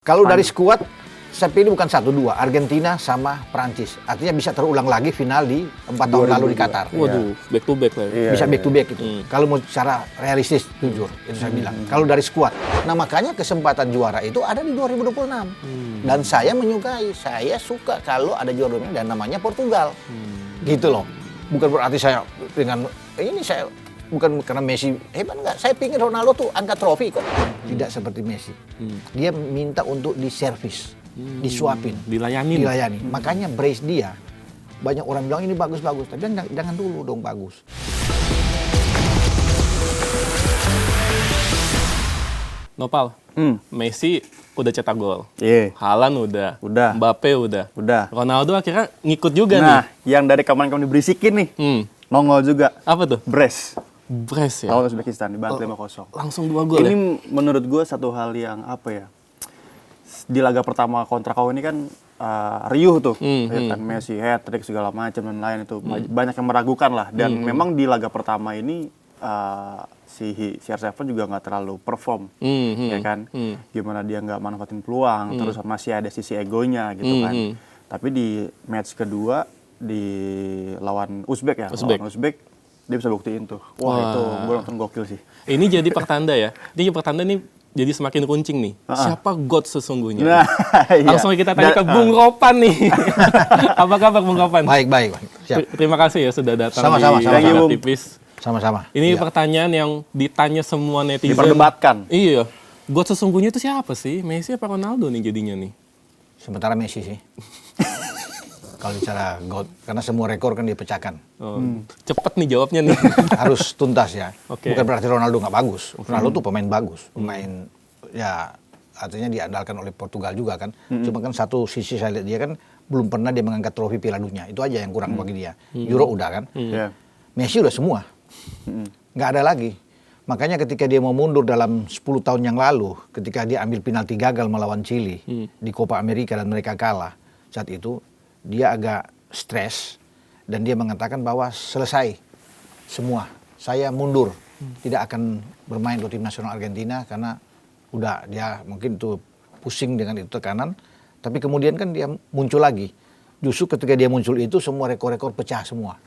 Kalau dari skuad, saya pilih bukan 1-2, Argentina sama Prancis. Artinya bisa terulang lagi final di 4 tahun lalu di Qatar. Waduh, back to back lah. Iya, bisa back to back gitu. Kalau mau secara realistis, jujur, itu saya bilang. Kalau dari skuad, nah makanya kesempatan juara itu ada di 2026. Dan saya menyukai, saya suka kalau ada juara dunia dan namanya Portugal. Gitu loh. Bukan berarti saya dengan ini saya bukan karena Messi hebat enggak. Saya pikir Ronaldo tuh angkat trofi kok. Tidak seperti Messi. Dia minta untuk diservis, disuapin, dilayani. Makanya brace dia. Banyak orang bilang ini bagus-bagus, tapi jangan dulu dong bagus. Nopal, Messi udah cetak gol. Iya. Haaland udah. Mbappe udah. Ronaldo akhirnya ngikut juga nih. Nah, yang dari kawan-kawan diberisikin nih, nongol juga. Apa tuh? Brest ya? lawan Uzbekistan, dibantu 5-0. Langsung 2 gol Ini ya? menurut gue satu hal yang apa ya, di laga pertama kontra kau ini kan riuh tuh, ya kan, Messi hat-trick segala macam dan lain itu. Banyak yang meragukan lah. Dan memang di laga pertama ini si CR7 juga nggak terlalu perform, ya kan. Gimana dia nggak manfaatin peluang, terus masih ada sisi egonya gitu kan. Tapi di match kedua di lawan Uzbek ya, lawan Uzbek dia bisa buktiin tuh. Wah, itu gue nonton gokil sih. Ini jadi pertanda ya. Ini pertanda nih jadi semakin runcing nih. Siapa God sesungguhnya? Nah, iya. Langsung kita tanya ke Bung Ropan nih. Apa kabar Bung Ropan? Baik. Siap. Terima kasih ya sudah datang Sama-sama, di Sangat Tipis. Sama-sama. Ini pertanyaan yang ditanya semua netizen. Diperdebatkan. Iya. God sesungguhnya itu siapa sih? Messi apa Ronaldo nih jadinya nih? Sementara Messi sih. Kalau bicara God, karena semua rekor kan dipecahkan. Cepet nih jawabnya nih. Harus tuntas ya. Oke. Bukan berarti Ronaldo nggak bagus. Ronaldo tuh pemain bagus. Pemain ya artinya diandalkan oleh Portugal juga kan. Cuma kan satu sisi saya lihat dia kan belum pernah dia mengangkat trofi Piala Dunia. Itu aja yang kurang bagi dia. Euro udah kan. Messi udah semua. Nggak ada lagi. Makanya ketika dia mau mundur dalam 10 tahun yang lalu, ketika dia ambil penalti gagal melawan Chili di Copa America dan mereka kalah, saat itu dia agak stres dan dia mengatakan bahwa selesai semua, saya mundur, tidak akan bermain untuk tim nasional Argentina karena udah dia mungkin tuh pusing dengan itu tekanan. Tapi kemudian kan dia muncul lagi. Justru ketika dia muncul itu semua rekor-rekor pecah semua.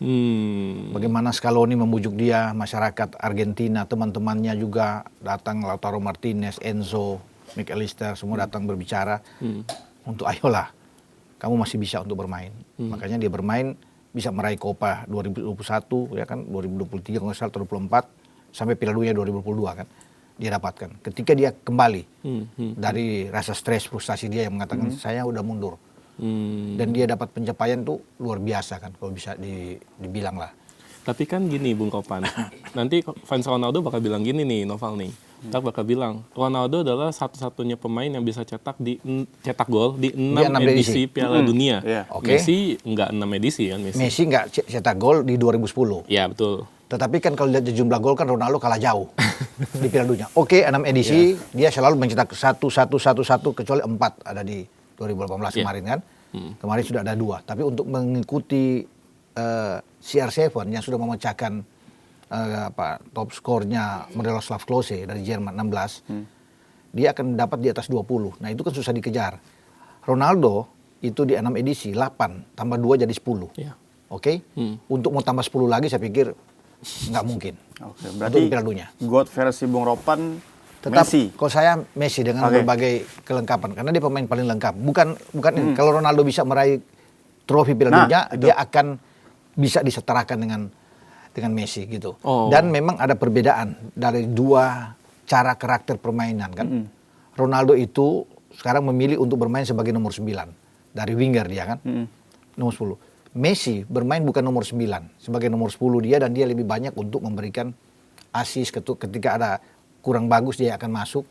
Bagaimana Scaloni membujuk dia, masyarakat Argentina, teman-temannya juga datang, Lautaro Martinez, Enzo, McAllister, semua datang berbicara untuk ayolah, kamu masih bisa untuk bermain. Makanya dia bermain, bisa meraih Copa 2021, ya kan, 2023, kalau nggak salah 2024, sampai Piala Dunia 2022 kan, dia dapatkan. Ketika dia kembali dari rasa stres, frustasi dia yang mengatakan, saya udah mundur. Dan dia dapat pencapaian tuh luar biasa kan, kalau bisa dibilang lah. Tapi kan gini Bung Ropan, nanti fans Ronaldo bakal bilang gini nih, Noval nih. Ntar bakal bilang, Ronaldo adalah satu-satunya pemain yang bisa cetak gol di 6 edisi Piala Dunia. Messi nggak 6 edisi kan Messi. Messi nggak cetak gol di 2010. Iya, betul. Tetapi kan kalau lihat jumlah gol kan Ronaldo kalah jauh di Piala Dunia. 6 edisi, dia selalu mencetak 1, kecuali 4 ada di 2018 kemarin kan. Kemarin sudah ada 2. Tapi untuk mengikuti CR7 yang sudah memecahkan top skornya Miroslav Klose dari Jerman 16, dia akan dapat di atas 20. Nah itu kan susah dikejar. Ronaldo itu di 6 edisi 8 tambah 2 jadi 10. Untuk mau tambah 10 lagi saya pikir nggak mungkin. Berarti untuk Piala Dunia. God versi Bung Ropan tetap Messi. Kalau saya Messi dengan berbagai kelengkapan karena dia pemain paling lengkap. Bukan kalau Ronaldo bisa meraih trofi Piala Dunia, dia akan bisa disetarakan dengan Messi gitu. Dan memang ada perbedaan dari 2 cara karakter permainan kan. Ronaldo itu sekarang memilih untuk bermain sebagai nomor 9 dari winger dia kan. Nomor 10. Messi bermain bukan nomor 9, sebagai nomor 10 dia, dan dia lebih banyak untuk memberikan assist ketika ada kurang bagus dia akan masuk.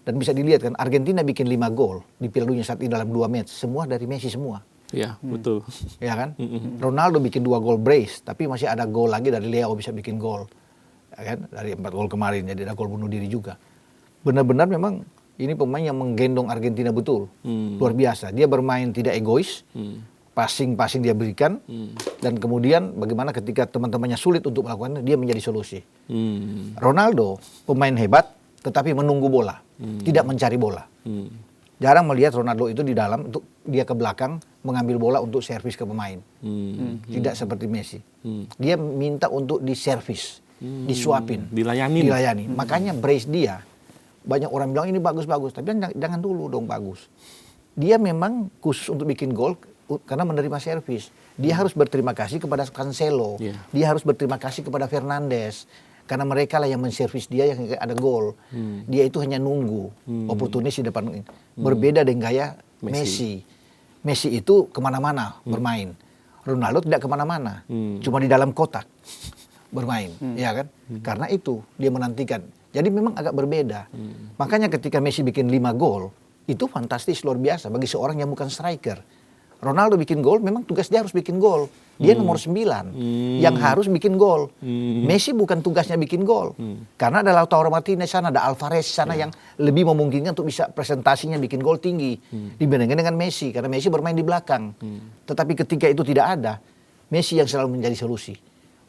Dan bisa dilihat kan Argentina bikin 5 gol di Piala Dunia saat ini dalam 2 match, semua dari Messi semua. Iya, betul. Ya kan? Ronaldo bikin 2 gol brace, tapi masih ada gol lagi dari Leo bisa bikin gol. Ya kan? Dari 4 gol kemarin, jadi ada gol bunuh diri juga. Benar-benar memang ini pemain yang menggendong Argentina betul. Luar biasa. Dia bermain tidak egois. Passing dia berikan. Dan kemudian bagaimana ketika teman-temannya sulit untuk melakukannya, dia menjadi solusi. Ronaldo, pemain hebat, tetapi menunggu bola. Tidak mencari bola. Jarang melihat Ronaldo itu di dalam untuk dia ke belakang mengambil bola untuk servis ke pemain. Tidak seperti Messi. Dia minta untuk diservis, disuapin, dilayani. Makanya brace dia banyak orang bilang ini bagus-bagus, tapi jangan dulu dong bagus. Dia memang khusus untuk bikin gol karena menerima servis. Dia harus berterima kasih kepada Cancelo. Dia harus berterima kasih kepada Fernandes. Karena mereka lah yang menservis dia yang ada gol. Dia itu hanya nunggu oportunis di depan. Berbeda dengan gaya Messi. Messi itu kemana-mana bermain. Ronaldo tidak kemana-mana. Cuma di dalam kotak bermain. Ya kan? Karena itu dia menantikan. Jadi memang agak berbeda. Makanya ketika Messi bikin 5 gol, itu fantastis, luar biasa bagi seorang yang bukan striker. Ronaldo bikin gol, memang tugas dia harus bikin gol. Dia nomor 9 yang harus bikin gol. Messi bukan tugasnya bikin gol. Karena ada Lautaro Martinez sana, ada Alvarez sana yang lebih memungkinkan untuk bisa presentasinya bikin gol tinggi. Dibandingkan dengan Messi, karena Messi bermain di belakang. Tetapi ketika itu tidak ada, Messi yang selalu menjadi solusi.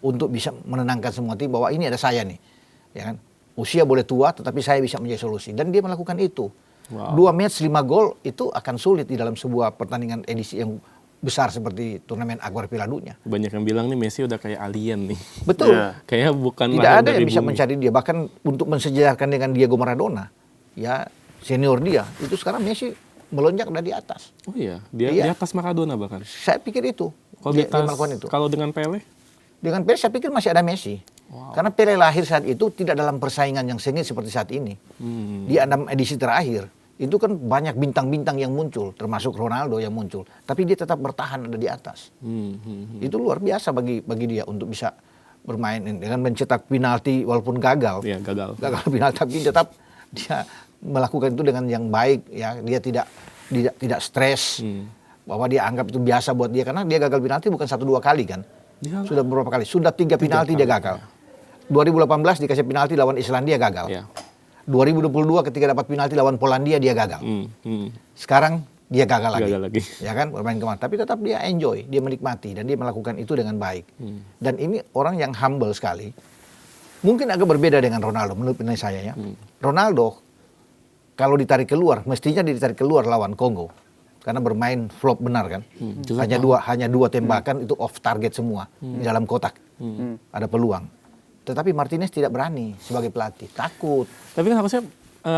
Untuk bisa menenangkan semua tim bahwa ini ada saya nih. Ya kan? Usia boleh tua, tetapi saya bisa menjadi solusi. Dan dia melakukan itu. 2 match 5 gol itu akan sulit di dalam sebuah pertandingan edisi yang besar seperti turnamen Akbar Piala Dunia. Banyak yang bilang nih Messi udah kayak alien nih. Betul. Kayak bukan tidak ada yang bisa mencari dia. Bahkan untuk mensejarahkan dengan Diego Maradona, ya senior dia, itu sekarang Messi melonjak dari atas. Oh iya, dia di atas Maradona bahkan. Saya pikir itu. Kalau dengan Pele? Dengan Pele saya pikir masih ada Messi. Karena Pele lahir saat itu tidak dalam persaingan yang sengit seperti saat ini. Di 6 edisi terakhir, itu kan banyak bintang-bintang yang muncul, termasuk Ronaldo yang muncul. Tapi dia tetap bertahan ada di atas. Itu luar biasa bagi dia untuk bisa bermain dengan mencetak penalti walaupun gagal. Iya, gagal. Gagal penalti, tapi tetap dia melakukan itu dengan yang baik. Ya, dia tidak stres. Bahwa dia anggap itu biasa buat dia. Karena dia gagal penalti bukan 1-2 kali kan. Sudah beberapa kali. Sudah 3 penalti dia gagal. 2018 dikasih penalti lawan Islandia gagal. 2022 ketika dapat penalti lawan Polandia dia gagal. Sekarang dia gagal lagi. Ya kan, bermain kemana. Tapi tetap dia enjoy, dia menikmati dan dia melakukan itu dengan baik. Dan ini orang yang humble sekali. Mungkin agak berbeda dengan Ronaldo menurut penilaian saya ya. Ronaldo kalau ditarik keluar, mestinya ditarik keluar lawan Kongo. Karena bermain flop benar kan. Hanya dua tembakan itu off target semua di dalam kotak. Ada peluang. Tetapi Martinez tidak berani sebagai pelatih, takut. Tapi kan harusnya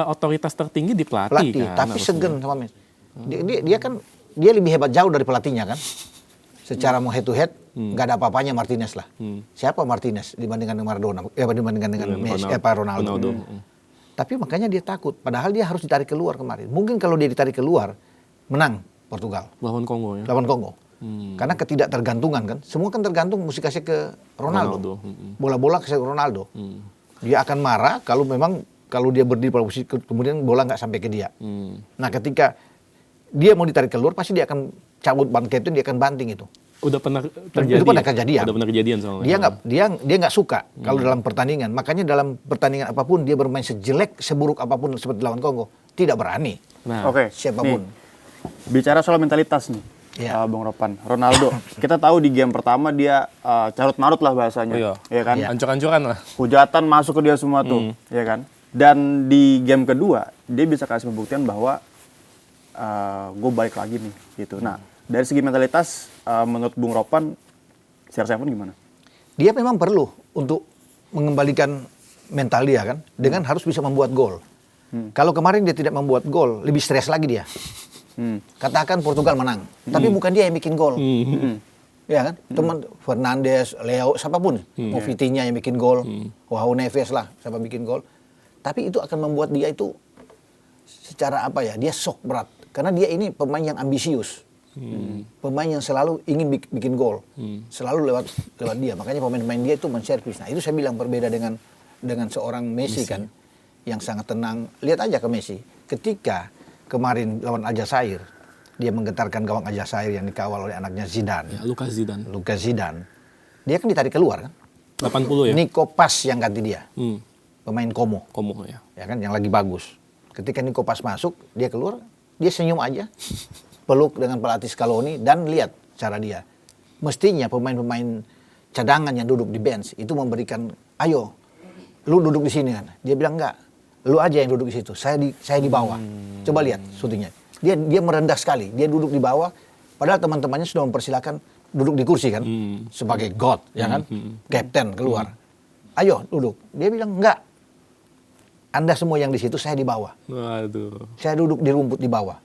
otoritas tertinggi di pelatih kan. Tapi segen sama Messi. Dia lebih hebat jauh dari pelatihnya kan. Secara mau head to head nggak ada apa-apanya Martinez lah. Siapa Martinez dibandingkan dengan Maradona? Dibandingkan dengan Messi, Ronaldo. Tapi makanya dia takut. Padahal dia harus ditarik keluar kemarin. Mungkin kalau dia ditarik keluar menang Portugal. Lawan Kongo ya. Lawan Kongo. Karena ketidaktergantungan kan. Semua kan tergantung mesti kasih ke Ronaldo. Bola-bola kasih ke Ronaldo. Dia akan marah kalau dia berdiri pada posisi kemudian bola nggak sampai ke dia. Nah ketika dia mau ditarik keluar pasti dia akan cabut ban kapten, dia akan banting itu. Udah pernah terjadi. Itu pernah kejadian. Udah pernah kejadian soalnya. Dia nggak suka kalau dalam pertandingan. Makanya dalam pertandingan apapun dia bermain sejelek, seburuk apapun seperti lawan Kongo, tidak berani. Oke. Siapapun. Bicara soal mentalitas nih. Bang Ropan, Ronaldo, kita tahu di game pertama dia carut marut lah bahasanya, ya kan? Ancur-ancuran lah. Hujatan masuk ke dia semua tuh, ya kan? Dan di game kedua dia bisa kasih pembuktian bahwa gue balik lagi nih, gitu. Nah, dari segi mentalitas, menurut Bung Ropan, CR7 gimana? Dia memang perlu untuk mengembalikan mental dia kan, dengan harus bisa membuat gol. Kalau kemarin dia tidak membuat gol, lebih stres lagi dia. Katakan Portugal menang, tapi bukan dia yang bikin gol, ya kan? Teman Fernandes, Leo, siapapun, mau Vitinha yang bikin gol, Joao Neves lah, siapa bikin gol. Tapi itu akan membuat dia itu secara apa ya? Dia shock berat, karena dia ini pemain yang ambisius, pemain yang selalu ingin bikin gol, selalu lewat dia. Makanya pemain-pemain dia itu menservis. Nah itu saya bilang berbeda dengan seorang Messi kan, yang sangat tenang. Lihat aja ke Messi, ketika kemarin lawan Aljazair, dia menggetarkan gawang Aljazair yang dikawal oleh anaknya Zidane. Ya, Lucas Zidane. Dia kan ditarik keluar kan? 80 ya? Nico Paz yang ganti dia. Pemain Como ya. Ya kan, yang lagi bagus. Ketika Nico Paz masuk, dia keluar, dia senyum aja. Peluk dengan pelatih Scaloni dan lihat cara dia. Mestinya pemain-pemain cadangan yang duduk di bench itu memberikan, ayo, lu duduk di sini kan. Dia bilang enggak. Lu aja yang duduk di situ, saya di bawah. Coba lihat syutingnya. Dia merendah sekali. Dia duduk di bawah. Padahal teman-temannya sudah mempersilahkan duduk di kursi kan, sebagai God, ya kan, Kapten keluar. Ayo duduk. Dia bilang enggak. Anda semua yang di situ, saya di bawah. Waduh. Saya duduk di rumput di bawah.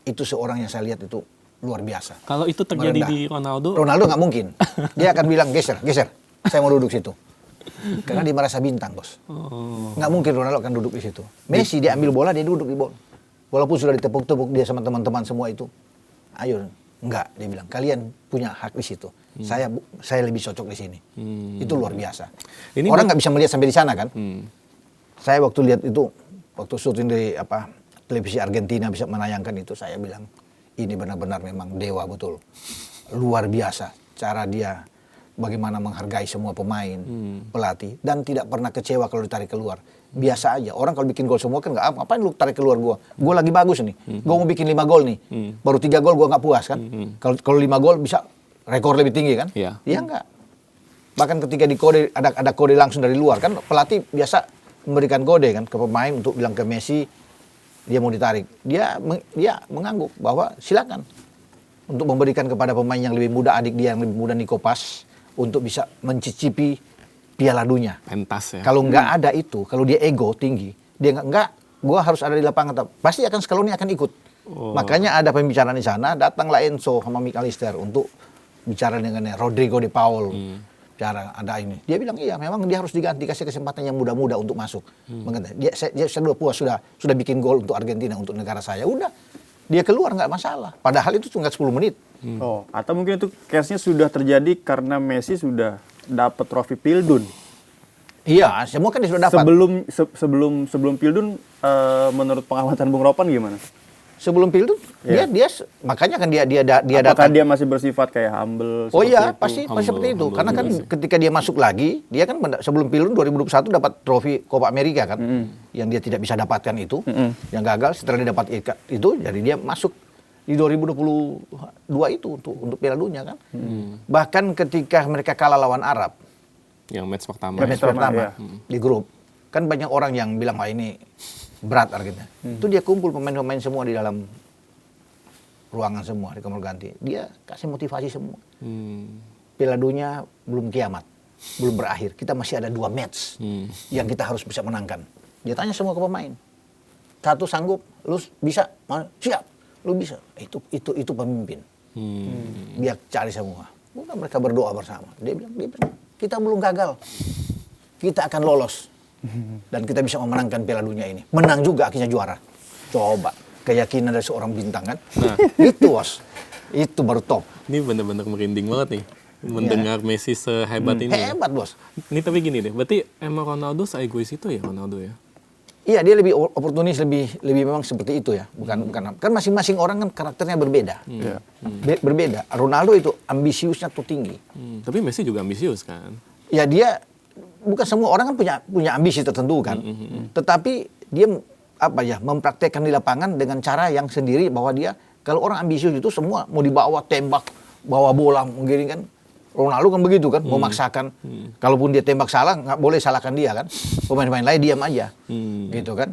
Itu seorang yang saya lihat itu luar biasa. Kalau itu terjadi Merendah. di Ronaldo, Ronaldo nggak mungkin. Dia akan bilang geser. Saya mau duduk situ. Karena dia merasa bintang, bos. Nggak mungkin Ronaldo akan duduk di situ. Messi dia ambil bola, dia duduk di bola. Walaupun sudah ditepuk-tepuk dia sama teman-teman semua itu. Ayo, enggak, dia bilang. Kalian punya hak di situ. Saya lebih cocok di sini. Itu luar biasa. Orang nggak bisa melihat sampai di sana kan. Saya waktu lihat itu, waktu syuting dari televisi Argentina bisa menayangkan itu, saya bilang ini benar-benar memang dewa betul. Luar biasa cara dia bagaimana menghargai semua pemain, pelatih, dan tidak pernah kecewa kalau ditarik keluar. Biasa aja. Orang kalau bikin gol semua kan nggak, ngapain lu tarik keluar gua? Gua lagi bagus nih. Gua mau bikin 5 gol nih. Baru 3 gol gua nggak puas kan. Kalau 5 gol bisa rekor lebih tinggi kan? Iya. Dia nggak. Bahkan ketika di kode ada kode langsung dari luar kan, pelatih biasa memberikan kode kan ke pemain untuk bilang ke Messi dia mau ditarik. Dia mengangguk bahwa silakan untuk memberikan kepada pemain yang lebih muda, adik dia yang lebih muda Nico Paz, untuk bisa mencicipi Piala Dunia. pentas ya. Kalau nggak ada itu, kalau dia ego tinggi, dia nggak, gua harus ada di lapangan, pasti akan Scaloni akan ikut. Makanya ada pembicaraan di sana, datanglah Enzo sama McAllister untuk bicara dengan Rodrigo de Paul. Cara ada ini, dia bilang iya, memang dia harus diganti, kasih kesempatan yang muda-muda untuk masuk. Saya sudah puas, sudah bikin gol untuk Argentina, untuk negara saya, udah dia keluar nggak masalah. Padahal itu cuma 10 menit. Oh, atau mungkin itu case-nya sudah terjadi karena Messi sudah dapat trofi Pildun. Iya, semua kan dia sudah dapat. Sebelum Pildun, menurut pengamatan Bung Ropan gimana? Sebelum Pildun, dia makanya kan dia Apakah datang. dia masih bersifat kayak humble? Oh iya, itu? pasti seperti itu. Humble Karena kan juga sih. ketika dia masuk lagi, dia kan sebelum Pildun 2021 dapat trofi Copa America kan, yang dia tidak bisa dapatkan itu, yang gagal. Setelah dia dapat itu, jadi dia masuk di 2022 itu untuk Piala Dunia kan. Bahkan ketika mereka kalah lawan Arab, Yang match pertama. match pertama ya. di grup, kan banyak orang yang bilang wah ini berat Argentina. Itu dia kumpul pemain-pemain semua di dalam ruangan semua di kamar ganti. Dia kasih motivasi semua. Piala Dunia belum kiamat, belum berakhir. Kita masih ada 2 match yang kita harus bisa menangkan. Dia tanya semua ke pemain. Satu sanggup, lu bisa, siap, lu bisa. Itu pemimpin. Dia cari semua. Bukan mereka berdoa bersama. Dia bilang, kita belum gagal. Kita akan lolos. Dan kita bisa memenangkan Piala Dunia ini. Menang juga akhirnya juara. Coba. Keyakinan dari seorang bintang kan. Nah. Itu bos. Itu baru top. Ini bener-bener merinding banget nih. Mendengar Messi sehebat ini. Hebat bos. Ini tapi gini deh, berarti emang Ronaldo se-egois itu ya Ronaldo ya? Iya, dia lebih oportunis, lebih memang seperti itu ya. Bukan kan masing-masing orang kan karakternya berbeda. Berbeda. Ronaldo itu ambisiusnya tuh tinggi. Tapi Messi juga ambisius kan? Ya dia bukan semua orang kan punya ambisi tertentu kan. Tetapi dia mempraktekkan di lapangan dengan cara yang sendiri, bahwa dia kalau orang ambisius itu semua mau dibawa tembak, bawa bola menggiring kan. Ronaldo kan begitu kan, memaksakan. Kalaupun dia tembak salah, nggak boleh salahkan dia kan. Pemain-pemain lain diam aja, gitu kan.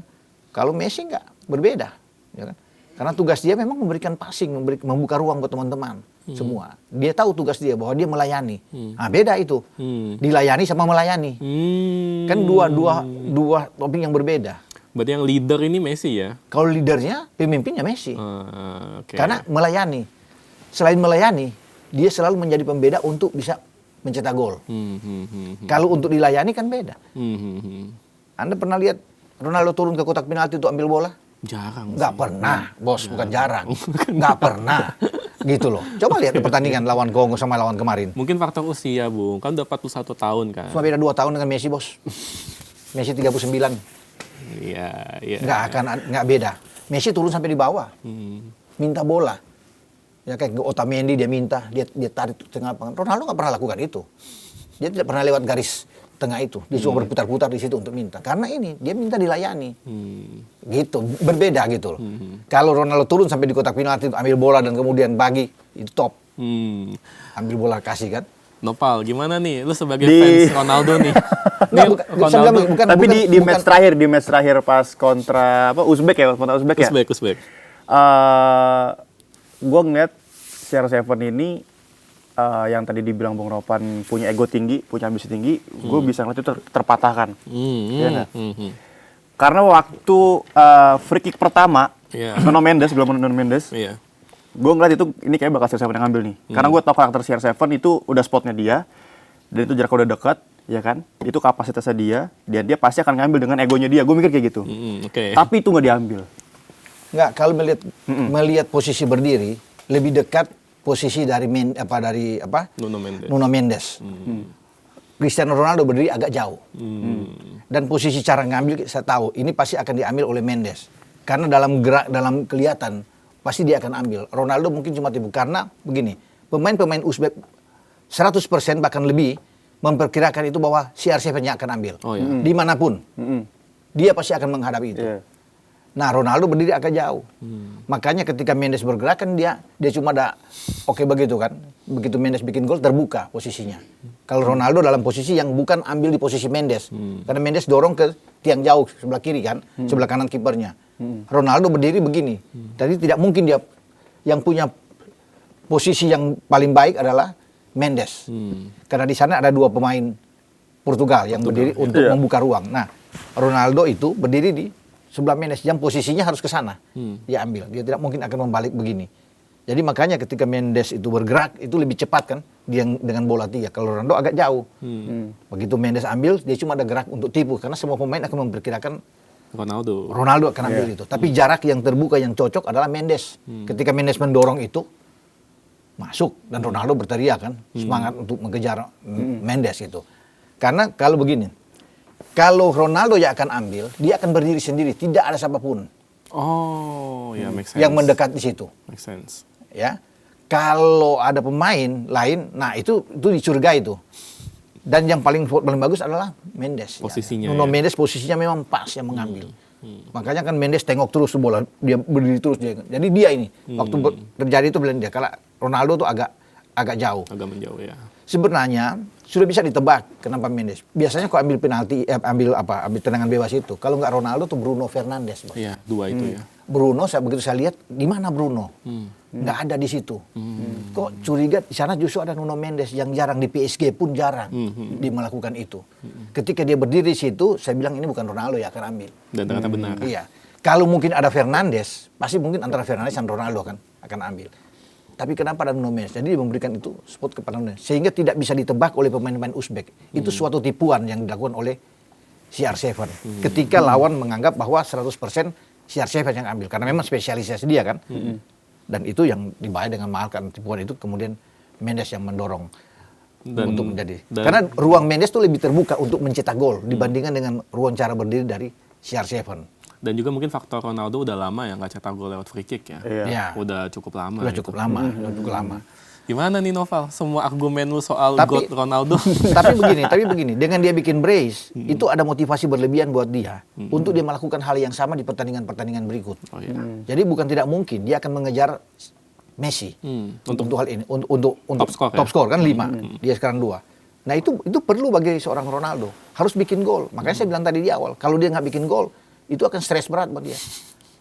Kalau Messi nggak, berbeda, ya kan. Karena tugas dia memang memberikan passing, membuka ruang buat teman-teman semua. Dia tahu tugas dia bahwa dia melayani. Nah, beda itu, dilayani sama melayani. Kan dua topik yang berbeda. Berarti yang leader ini Messi ya? Kalau leadernya, pemimpinnya Messi. Okay. Karena melayani. Selain melayani, dia selalu menjadi pembeda untuk bisa mencetak gol. Kalau untuk dilayani kan beda. Anda pernah lihat Ronaldo turun ke kotak penalti untuk ambil bola? Jarang. Nggak pernah, bos. Bukan jarang. Nggak pernah. Gitu loh. Coba lihat pertandingan lawan Kongo sama lawan kemarin. Mungkin faktor usia, Bung. Kan udah 41 tahun kan? Cuma beda 2 tahun dengan Messi, bos. Messi 39. Iya. Nggak beda. Messi turun sampai di bawah. Minta bola. Ya kayak Otamendi dia minta, dia tarik tengah lapangan. Ronaldo nggak pernah lakukan itu. Dia tidak pernah lewat garis tengah itu. Dia cuma berputar-putar di situ untuk minta. Karena ini dia minta dilayani. Gitu, berbeda gitu loh. Kalau Ronaldo turun sampai di kotak penalti ambil bola dan kemudian bagi, itu top. Ambil bola kasih kan. Nopal, gimana nih? Lu sebagai fans Ronaldo nih. Tapi di match terakhir pas kontra Uzbek ya, kontra Uzbek ya. Uzbek. Gue ngeliat CR7 ini yang tadi dibilang Bung Ropan punya ego tinggi, punya ambisi tinggi, gue bisa ngeliat itu terpatahkan. Iya nggak? Karena waktu free kick pertama, Nuno Mendes, belum Nuno Mendes, gue ngeliat itu ini kayak bakal CR7 yang ngambil nih. Karena gue tau karakter CR7 itu udah spotnya dia, dan itu jaraknya udah dekat, ya kan? Itu kapasitasnya dia, dan dia pasti akan ngambil dengan egonya dia. Gue mikir kayak gitu. Tapi itu nggak diambil. Nggak, kalau melihat posisi berdiri, lebih dekat posisi dari Nuno Mendes. Cristiano Ronaldo berdiri agak jauh. Dan posisi cara ngambil saya tahu ini pasti akan diambil oleh Mendes. Karena dalam gerak, dalam kelihatan pasti dia akan ambil. Ronaldo mungkin cuma tipu karena begini, pemain-pemain Uzbek 100% bahkan lebih memperkirakan itu bahwa CR7-nya akan ambil. Dimanapun. Dia pasti akan menghadapi itu. Nah, Ronaldo berdiri agak jauh. Makanya ketika Mendes bergerak kan dia cuma ada oke begitu kan. Begitu Mendes bikin gol terbuka posisinya. Kalau Ronaldo dalam posisi yang bukan ambil di posisi Mendes. Karena Mendes dorong ke tiang jauh sebelah kiri kan, sebelah kanan kipernya. Ronaldo berdiri begini. Jadi tidak mungkin dia yang punya posisi yang paling baik adalah Mendes. Karena di sana ada dua pemain Portugal yang berdiri untuk membuka ruang. Nah, Ronaldo itu berdiri di sebelah Mendes yang posisinya harus ke sana. Dia ambil. Dia tidak mungkin akan membalik begini. Jadi makanya ketika Mendes itu bergerak itu lebih cepat kan dia dengan bola 3. Kalau Ronaldo agak jauh. Begitu Mendes ambil dia cuma ada gerak untuk tipu karena semua pemain akan memperkirakan Ronaldo akan ambil itu. Tapi jarak yang terbuka yang cocok adalah Mendes. Ketika Mendes mendorong itu masuk dan Ronaldo berteriak kan semangat untuk mengejar Mendes itu. Karena kalau begini, kalau Ronaldo yang akan ambil, dia akan berdiri sendiri, tidak ada siapapun. Make sense. Yang mendekat di situ. Make sense. Ya. Kalau ada pemain lain, nah itu dicurigai itu. Dan yang paling bagus adalah Mendes. Posisinya. Nuno Mendes posisinya memang pas yang mengambil. Makanya kan Mendes tengok terus bola, dia berdiri terus dia. Jadi dia ini waktu terjadi itu bilang dia. Kalau Ronaldo tuh agak jauh. Agak menjauh ya. Sebenarnya sudah bisa ditebak kenapa Mendes. Biasanya kalau ambil penalti, ambil tendangan bebas itu. Kalau nggak Ronaldo tuh Bruno Fernandes. Iya, dua itu ya. Bruno, begitu saya lihat, di mana Bruno? Nggak ada di situ. Kok curiga di sana justru ada Nuno Mendes yang jarang di PSG pun jarang dia melakukan itu. Ketika dia berdiri di situ, saya bilang ini bukan Ronaldo yang akan ambil. Dan ternyata benar. Iya. Kalau mungkin ada Fernandes, pasti mungkin antara Fernandes dan Ronaldo kan akan ambil. Tapi kenapa ada Nuno Mendes? Jadi dia memberikan itu spot kepada Nuno Mendes. Sehingga tidak bisa ditebak oleh pemain-pemain Uzbek. Itu suatu tipuan yang dilakukan oleh CR7. Ketika lawan menganggap bahwa 100% CR7 yang ambil. Karena memang spesialisasi dia kan. Dan itu yang dibayar dengan mahal kan. Tipuan itu kemudian Mendes yang mendorong untuk menjadi. Karena ruang Mendes itu lebih terbuka untuk mencetak gol. Dibandingkan dengan ruang cara berdiri dari CR7. Dan juga mungkin faktor Ronaldo udah lama ya nggak cetak gol lewat free kick ya. Iya. Udah cukup lama. Udah cukup lama. Gimana nih Noval? Semua argumen lu soal GOAT Ronaldo. Tapi begini, dengan dia bikin brace, itu ada motivasi berlebihan buat dia untuk dia melakukan hal yang sama di pertandingan-pertandingan berikut. Jadi bukan tidak mungkin dia akan mengejar Messi untuk hal ini, untuk top score kan 5, dia sekarang 2. Nah itu perlu bagi seorang Ronaldo, harus bikin gol. Makanya saya bilang tadi di awal, kalau dia nggak bikin gol, itu akan stres berat buat dia.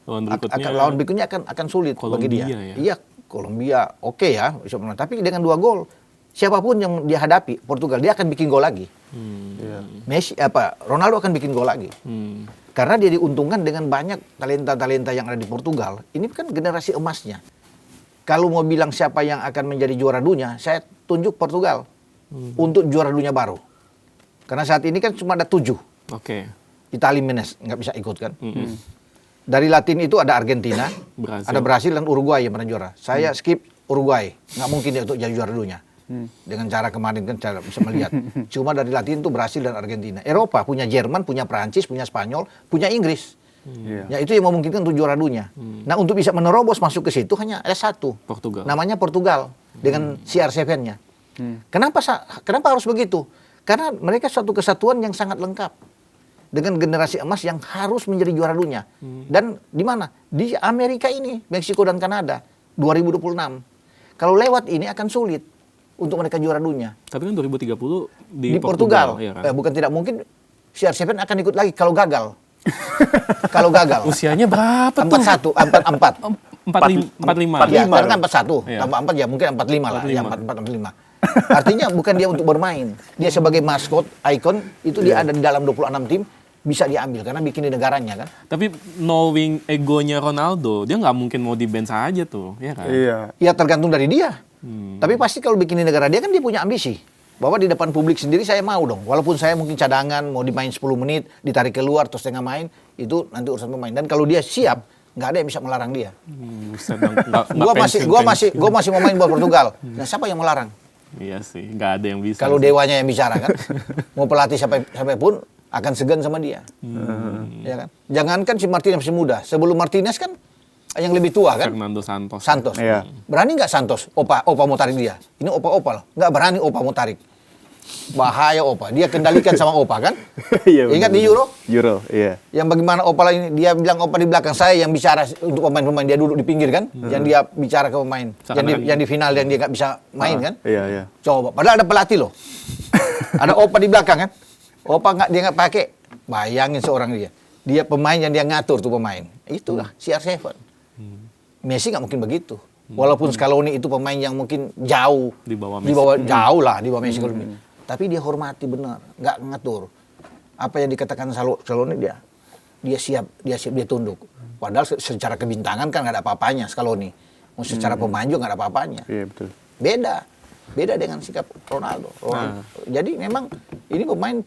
Lawan berikutnya akan sulit bagi dia. Ya? Iya, Kolombia oke ya, tapi dengan 2 gol siapapun yang dia hadapi Portugal dia akan bikin gol lagi. Messi Ronaldo akan bikin gol lagi. Karena dia diuntungkan dengan banyak talenta-talenta yang ada di Portugal. Ini kan generasi emasnya. Kalau mau bilang siapa yang akan menjadi juara dunia, saya tunjuk Portugal untuk juara dunia baru. Karena saat ini kan cuma ada 7. Italia Mendes nggak bisa ikut kan. Dari Latin itu ada Argentina, ada Brasil dan Uruguay yang pernah juara. Saya skip Uruguay, nggak mungkin dia untuk jadi juara dunia. Dengan cara kemarin kan cara bisa melihat. Cuma dari Latin itu Brasil dan Argentina. Eropa punya Jerman, punya Prancis, punya Spanyol, punya Inggris. Ya itu yang memungkinkan untuk juara dunia. Nah untuk bisa menerobos masuk ke situ hanya ada 1. Portugal. Namanya Portugal dengan CR7-nya. Kenapa harus begitu? Karena mereka suatu kesatuan yang sangat lengkap. Dengan generasi emas yang harus menjadi juara dunia. Dan di mana? Di Amerika ini, Meksiko dan Kanada, 2026. Kalau lewat ini akan sulit untuk mereka juara dunia. Tapi kan 2030 di Portugal. Ya kan? Bukan tidak mungkin CR7 akan ikut lagi kalau gagal. Kalau gagal. Usianya berapa tuh? 44. 4-5. Ya, sekarang kan 4-1, Iya. tambah 4 ya mungkin 4-5 lah, 4-5. ya 4-4-5. Artinya bukan dia untuk bermain, dia sebagai maskot, ikon, itu dia ada di dalam 26 tim, bisa diambil karena bikin di negaranya kan. Tapi knowing egonya Ronaldo, dia nggak mungkin mau di-bench aja tuh, ya kan? Iya. Ya tergantung dari dia. Tapi pasti kalau bikin di negara dia kan dia punya ambisi. Bahwa di depan publik sendiri saya mau dong. Walaupun saya mungkin cadangan, mau dimain 10 menit, ditarik keluar, terus setengah main, itu nanti urusan pemain. Dan kalau dia siap, nggak ada yang bisa melarang dia. Buset, nggak Gua masih mau main buat Portugal. Nah siapa yang melarang? Iya sih, nggak ada yang bisa. Kalau sih. dewanya yang bicara kan, mau pelatih sampai pun akan segan sama dia. Ya kan? Jangankan si Martinez masih muda. Sebelum Martinez kan yang lebih tua kan, Fernando Santos. Santos. Iya. Berani nggak Santos? Opa mau tarik dia. Ini opa loh. Nggak berani opa mau tarik. Bahaya opa. Dia kendalikan sama opa kan? Iya. Ingat di Euro? Euro, iya. Yang bagaimana opa ini dia bilang opa di belakang saya yang bicara untuk pemain-pemain, dia duduk di pinggir kan? Yang dia bicara ke pemain. Yang di final yang dia nggak bisa main kan? Iya, iya. Coba, padahal ada pelatih loh. Ada opa di belakang kan? Opa dia nggak pakai. Bayangin seorang dia. Dia pemain yang dia ngatur tuh pemain. Itulah CR7. Messi nggak mungkin begitu. Walaupun Scaloni itu pemain yang mungkin jauh. Di bawah Messi. Jauh lah di bawah Messi. Tapi dia hormati benar. Nggak ngatur. Apa yang dikatakan Scaloni dia siap dia tunduk. Padahal secara kebintangan kan nggak ada apa-apanya Scaloni. Secara pemain juga nggak ada apa-apanya. Iya, betul. Beda dengan sikap Ronaldo. Jadi memang ini pemain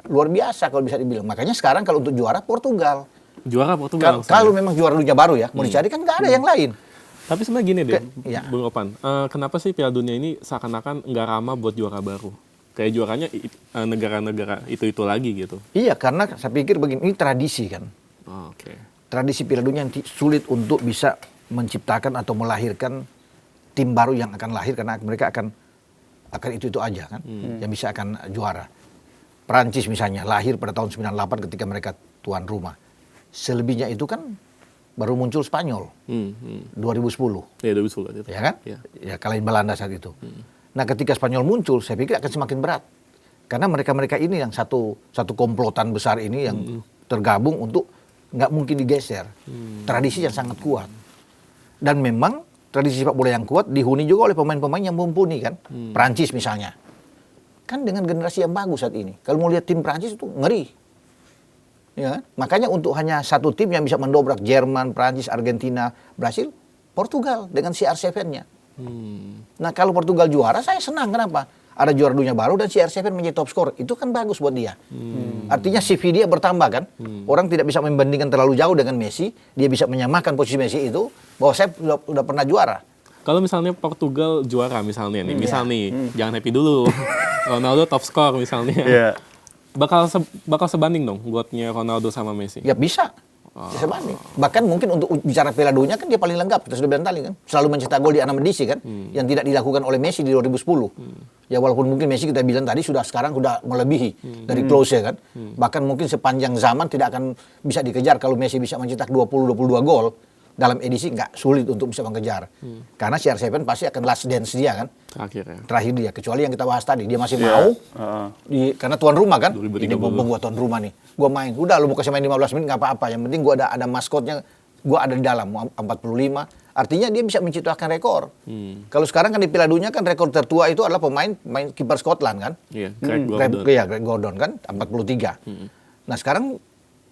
luar biasa kalau bisa dibilang. Makanya sekarang kalau untuk juara Portugal. Juara Portugal. Kalau memang juara dunia baru ya, mau dicari kan nggak ada yang lain. Tapi sebenarnya gini deh, Iya. Bung Opan. Kenapa sih Piala Dunia ini seakan-akan nggak ramah buat juara baru? Kayak juaranya negara-negara itu lagi gitu. Iya, karena saya pikir begini, ini tradisi kan. Oh, oke. Tradisi Piala Dunia yang sulit untuk bisa menciptakan atau melahirkan tim baru yang akan lahir karena mereka akan itu aja kan, yang bisa akan juara. Prancis misalnya lahir pada tahun 98 ketika mereka tuan rumah. Selebihnya itu kan baru muncul Spanyol 2010. Ya, 2010 itu. Ya kan? Ya. Ya kalahin Belanda saat itu. Nah ketika Spanyol muncul, saya pikir akan semakin berat. Karena mereka ini yang satu komplotan besar ini yang tergabung untuk nggak mungkin digeser. Tradisi yang sangat kuat. Dan memang tradisi sepak bola yang kuat dihuni juga oleh pemain-pemain yang mumpuni kan. Prancis misalnya. Kan dengan generasi yang bagus saat ini. Kalau mau lihat tim Prancis itu ngeri. Ya, makanya untuk hanya satu tim yang bisa mendobrak Jerman, Prancis, Argentina, Brasil, Portugal dengan CR7-nya. Nah kalau Portugal juara, saya senang. Kenapa? Ada juara dunia baru dan CR7 menjadi top skor. Itu kan bagus buat dia. Artinya CV dia bertambah kan. Orang tidak bisa membandingkan terlalu jauh dengan Messi. Dia bisa menyamakan posisi Messi itu bahwa saya sudah pernah juara. Kalau misalnya Portugal juara misalnya nih, jangan happy dulu. Ronaldo top skor misalnya. Iya. Bakal sebanding dong buatnya Ronaldo sama Messi. Ya bisa. Bisa sebanding. Bahkan mungkin untuk bicara Piala Dunia kan dia paling lengkap. Kita sudah bilang tadi kan. Selalu mencetak gol di 6 edisi kan. Yang tidak dilakukan oleh Messi di 2010. Ya walaupun mungkin Messi kita bilang tadi sekarang sudah melebihi dari Klose kan. Bahkan mungkin sepanjang zaman tidak akan bisa dikejar kalau Messi bisa mencetak 20-22 gol. Dalam edisi nggak sulit untuk bisa mengejar. Karena CR7 pasti akan last dance dia kan. Terakhir dia. Kecuali yang kita bahas tadi. Dia masih mau. Karena tuan rumah kan. 2030. Ini gue tuan rumah nih. Gue main. Udah lu mau kasih main 15 menit nggak apa-apa. Yang penting gue ada maskotnya. Gue ada di dalam. 45. Artinya dia bisa menciptakan rekor. Kalau sekarang kan di Piala Dunia kan rekor tertua itu adalah pemain kiper Scotland kan. Iya, Greg Gordon. Greg Gordon kan. 43. Nah sekarang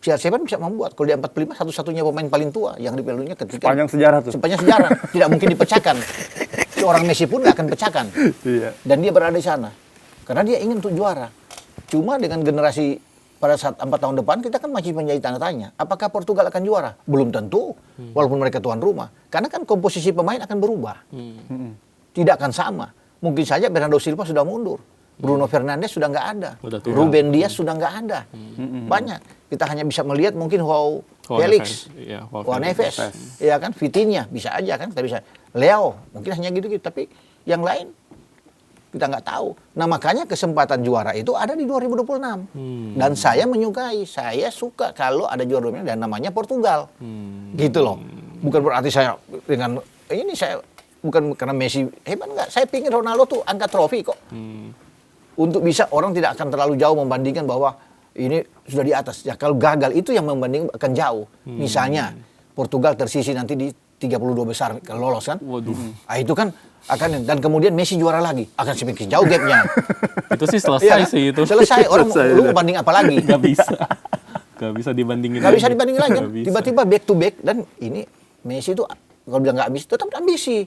CR7 bisa membuat, kalau di 45 satu-satunya pemain paling tua yang di Piala Dunia ketika Sepanjang sejarah tuh. Sepanjang sejarah, tidak mungkin dipecahkan. Seorang Messi pun nggak akan pecahkan. Iya. Dan dia berada di sana. Karena dia ingin untuk juara. Cuma dengan generasi pada saat 4 tahun depan, kita kan masih menjadi tanda tanya. Apakah Portugal akan juara? Belum tentu, walaupun mereka tuan rumah. Karena kan komposisi pemain akan berubah. Tidak akan sama. Mungkin saja Bernardo Silva sudah mundur. Bruno Fernandes sudah nggak ada. Ruben Dias sudah nggak ada. Banyak. Kita hanya bisa melihat mungkin Felix, Joao Neves, ya kan, Vitinha bisa aja kan, kita bisa. Leo mungkin hanya gitu-gitu. Tapi yang lain kita nggak tahu. Nah makanya kesempatan juara itu ada di 2026. Dan saya menyukai, saya suka kalau ada juara dunia dan namanya Portugal. Gitu loh. Bukan berarti saya dengan ini saya bukan karena Messi hebat enggak. Saya pikir Ronaldo tuh angkat trofi kok. Untuk bisa orang tidak akan terlalu jauh membandingkan bahwa ini sudah di atas. Ya kalau gagal itu yang membandingkan akan jauh. Misalnya Portugal tersisi nanti di 32 besar kalau lolos kan. Waduh. Ah, itu kan akan, dan kemudian Messi juara lagi, akan semakin jauh gapnya. Itu sih selesai Iya, sih itu. Selesai, orang Selesai, lu udah. mau banding apa lagi? Nggak bisa. Nggak bisa dibandingin Nggak bisa dibandingin lagi kan. Nggak bisa. Tiba-tiba back to back, dan ini Messi itu kalau bilang nggak ambisi, tetap ambisi.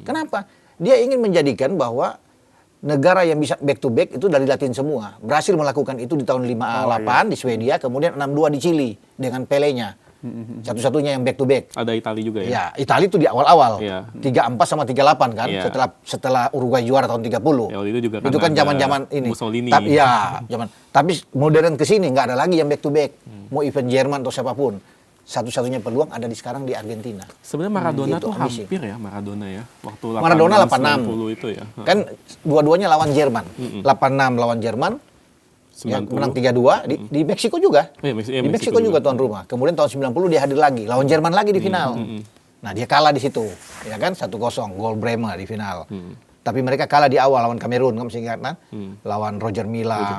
Kenapa? Dia ingin menjadikan bahwa negara yang bisa back to back itu dari Latin semua. Berhasil melakukan itu di tahun 58 di Swedia, kemudian 62 di Chili dengan Pelenya. Satu-satunya yang back to back. Ada Italia juga ya? Ya, Italia itu di awal-awal. Iya. 34 sama 38 kan, Iya. setelah Uruguay juara tahun 30. Ya, waktu itu juga Itu kan ada zaman-zaman ini. Mussolini. Tapi modern ke sini nggak ada lagi yang back to back. Mau event Jerman atau siapapun. Satu-satunya peluang ada sekarang di Argentina. Sebenarnya Maradona Itu tuh ambisi. hampir ya, Maradona ya. Waktu Maradona 86, 90 itu ya. Kan dua-duanya lawan Jerman. 86 lawan Jerman. Ya, 90. menang 3-2 di Meksiko juga. Oh, iya, Meksiko Di Meksiko juga tuan rumah. Kemudian tahun 90 dia hadir lagi, lawan Jerman lagi di final. Nah, dia kalah di situ. Ya kan 1-0 gol Bremer di final. Tapi mereka kalah di awal lawan Kamerun, kamu masih ingat kan? Lawan Roger Milla.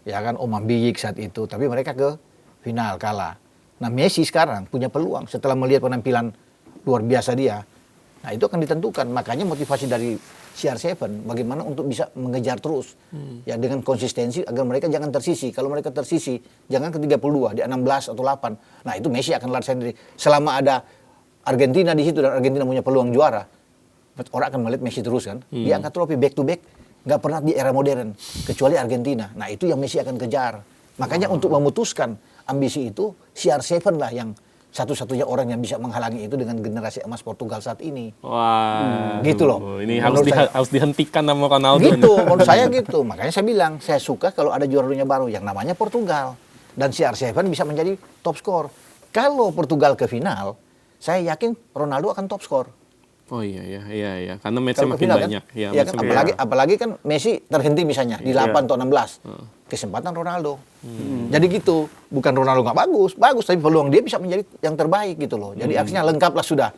Ya kan Omar Biyik saat itu, tapi mereka ke final kalah. Nah, Messi sekarang punya peluang setelah melihat penampilan luar biasa dia. Nah, itu akan ditentukan. Makanya motivasi dari CR7 bagaimana untuk bisa mengejar terus. Ya dengan konsistensi agar mereka jangan tersisi. Kalau mereka tersisi, jangan ke 32, di 16 atau 8. Nah, itu Messi akan lari sendiri. Selama ada Argentina di situ dan Argentina punya peluang juara, orang akan melihat Messi terus kan. Dia angkat trofi back to back, nggak pernah di era modern kecuali Argentina. Nah, itu yang Messi akan kejar. Makanya untuk memutuskan ambisi itu, CR7 lah yang satu-satunya orang yang bisa menghalangi itu dengan generasi emas Portugal saat ini. Wah, Gitu loh. Ini Menurut saya. harus dihentikan sama Ronaldo. Gitu, menurut saya gitu. Makanya saya bilang, saya suka kalau ada juara dunia baru yang namanya Portugal. Dan CR7 bisa menjadi top skor. Kalau Portugal ke final, saya yakin Ronaldo akan top skor. Oh iya. Karena match-nya Kalau ke makin final banyak. kan? Ya kan? Apalagi kan Messi terhenti misalnya di 8 atau 16. Kesempatan Ronaldo. Jadi gitu, bukan Ronaldo nggak bagus tapi peluang dia bisa menjadi yang terbaik gitu loh. Jadi aksinya lengkap lah sudah.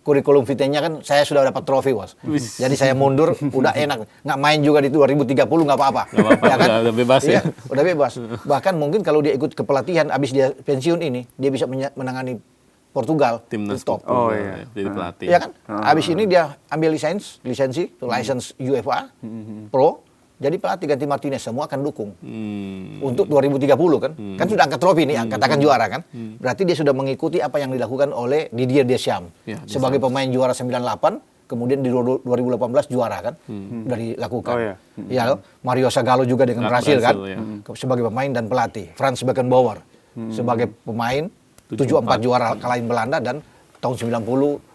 Kurikulum vitae-nya kan saya sudah dapat trofi, Bos. Jadi saya mundur udah enak. Nggak main juga di 2030 nggak apa-apa. Ya kan? Udah bebas ya. Udah bebas. Bahkan mungkin kalau dia ikut ke pelatihan abis dia pensiun ini, dia bisa menangani Portugal Timnas top. Portugal, Oh, iya. Jadi pelatih. Iya kan? Abis ini dia ambil lisensi UEFA Pro, jadi pelatih ganti Martinez, semua akan dukung. Untuk 2030 kan? Kan sudah angkat trofi nih, katakan juara kan? Berarti dia sudah mengikuti apa yang dilakukan oleh Didier Deschamps. Ya, sebagai pemain juara 98, kemudian di 2018 juara kan? Udah dilakukan. Oh, iya. Ya, Mario Zagallo juga dengan Brasil kan? ya. Sebagai pemain dan pelatih. Franz Beckenbauer sebagai pemain 74 juara kalahin Belanda, dan tahun 90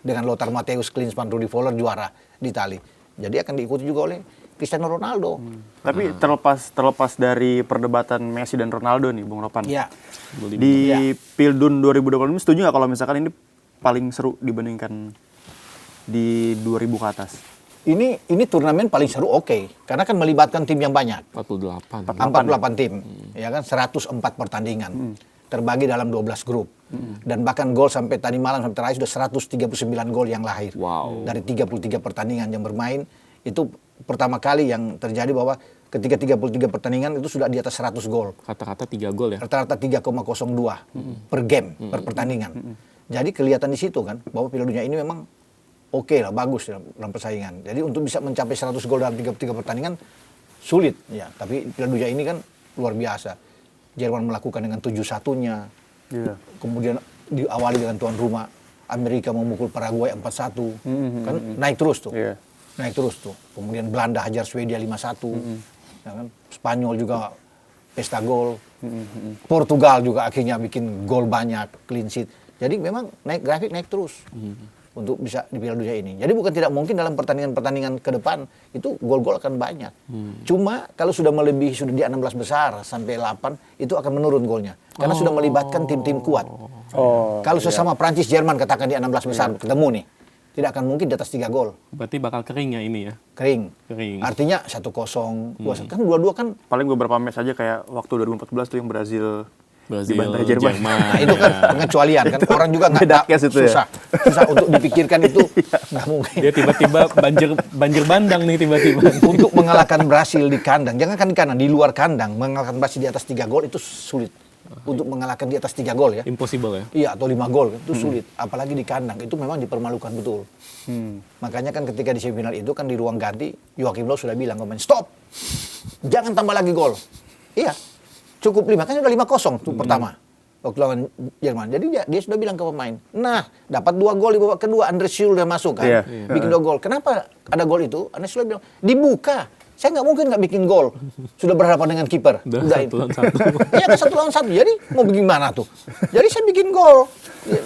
dengan Lothar Matthäus, Klinsmann, Rudi Völler juara di Itali. Jadi akan diikuti juga oleh Cristiano Ronaldo. Tapi terlepas dari perdebatan Messi dan Ronaldo nih, Bung Ropan. Ya. Di Pildun 2025 setuju nggak kalau misalkan ini paling seru dibandingkan di 2000 ke atas? Ini turnamen paling seru, oke. Karena kan melibatkan tim yang banyak. 48. 48 tim. Ya kan 104 pertandingan. Terbagi dalam 12 grup. Dan bahkan gol sampai tadi malam sampai terakhir sudah 139 gol yang lahir. Wow. Dari 33 pertandingan yang bermain, itu pertama kali yang terjadi bahwa ketika 33 pertandingan itu sudah di atas 100 gol. Kata-kata 3 gol ya. Rata-rata 3,02 per game, per pertandingan. Jadi kelihatan di situ kan bahwa Piala Dunia ini memang oke lah, bagus dalam persaingan. Jadi untuk bisa mencapai 100 gol dalam 33 pertandingan sulit ya, tapi Piala Dunia ini kan luar biasa. Jerman melakukan dengan 7-1-nya. Iya. Kemudian diawali dengan tuan rumah Amerika memukul Paraguay 4-1. Kan naik terus tuh. Iya. Naik terus tuh. Kemudian Belanda hajar Swedia 5-1. Ya kan? Spanyol juga pesta gol. Portugal juga akhirnya bikin gol banyak, clean sheet. Jadi memang grafik naik terus. Untuk bisa di Piala Dunia ini. Jadi bukan tidak mungkin dalam pertandingan-pertandingan ke depan itu gol-gol akan banyak. Cuma kalau sudah melebihi sudah di 16 besar sampai 8 itu akan menurun golnya. Karena sudah melibatkan tim-tim kuat. Kalau sesama Prancis Jerman katakan di 16 besar ketemu nih, tidak akan mungkin di atas 3 gol. Berarti bakal kering ya ini ya. Kering. Artinya 1-0, 2-1. Kan dua-dua kan Paling beberapa match aja kayak waktu 2014 tuh yang Brazil dibantai Jerman. nah, itu kan pengecualian kan orang juga Beda case itu ya. susah untuk dipikirkan itu nggak mungkin. Dia tiba-tiba banjir bandang nih tiba-tiba. Untuk mengalahkan Brasil di kandang, jangan kan di kandang, di luar kandang mengalahkan Brasil di atas 3 gol itu sulit. untuk mengalahkan di atas 3 gol ya. Impossible ya. Iya, atau 5 gol itu sulit. Apalagi di kandang itu memang dipermalukan betul. Makanya kan ketika di semifinal itu kan di ruang ganti Joachim Löw sudah bilang pemain stop, jangan tambah lagi gol. Iya, cukup 5 kan sudah 5-0 tuh pertama waktu lawan Jerman. Jadi dia sudah bilang ke pemain, nah dapat 2 gol di babak kedua, Andres Schürrle udah masuk kan, bikin 2 gol. Kenapa ada gol itu? Andres Schürrle bilang dibuka. Saya nggak mungkin nggak bikin gol. Sudah berhadapan dengan kiper. Udah 1 lawan 1. Iya, kan 1 lawan 1. Jadi mau gimana tuh? Jadi saya bikin gol.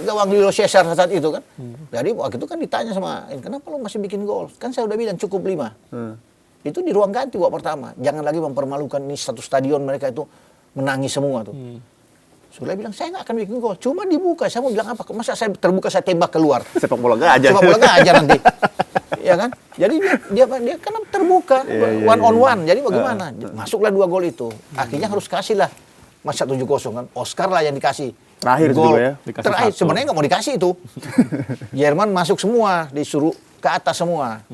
Gawang Julio Cesar saat itu kan. Jadi waktu itu kan ditanya sama, kenapa lo masih bikin gol? Kan saya udah bilang cukup 5. Itu di ruang ganti babak pertama. Jangan lagi mempermalukan ini satu stadion mereka itu menangis semua tuh. Sudah bilang saya nggak akan bikin gol. Cuma dibuka. Saya mau bilang apa? Masa saya terbuka saya tembak keluar? Sepak bola gajah. Sepak bola gajah nanti. Ya kan? Jadi dia kan terbuka one on one. Jadi bagaimana? Masuklah 2 gol itu. Akhirnya harus kasih lah. Masa 7-0 kan. Oscar lah yang dikasih. Terakhir gol. juga ya. Dikasih Terakhir 1. sebenarnya nggak mau dikasih itu. Jerman masuk semua, disuruh ke atas semua.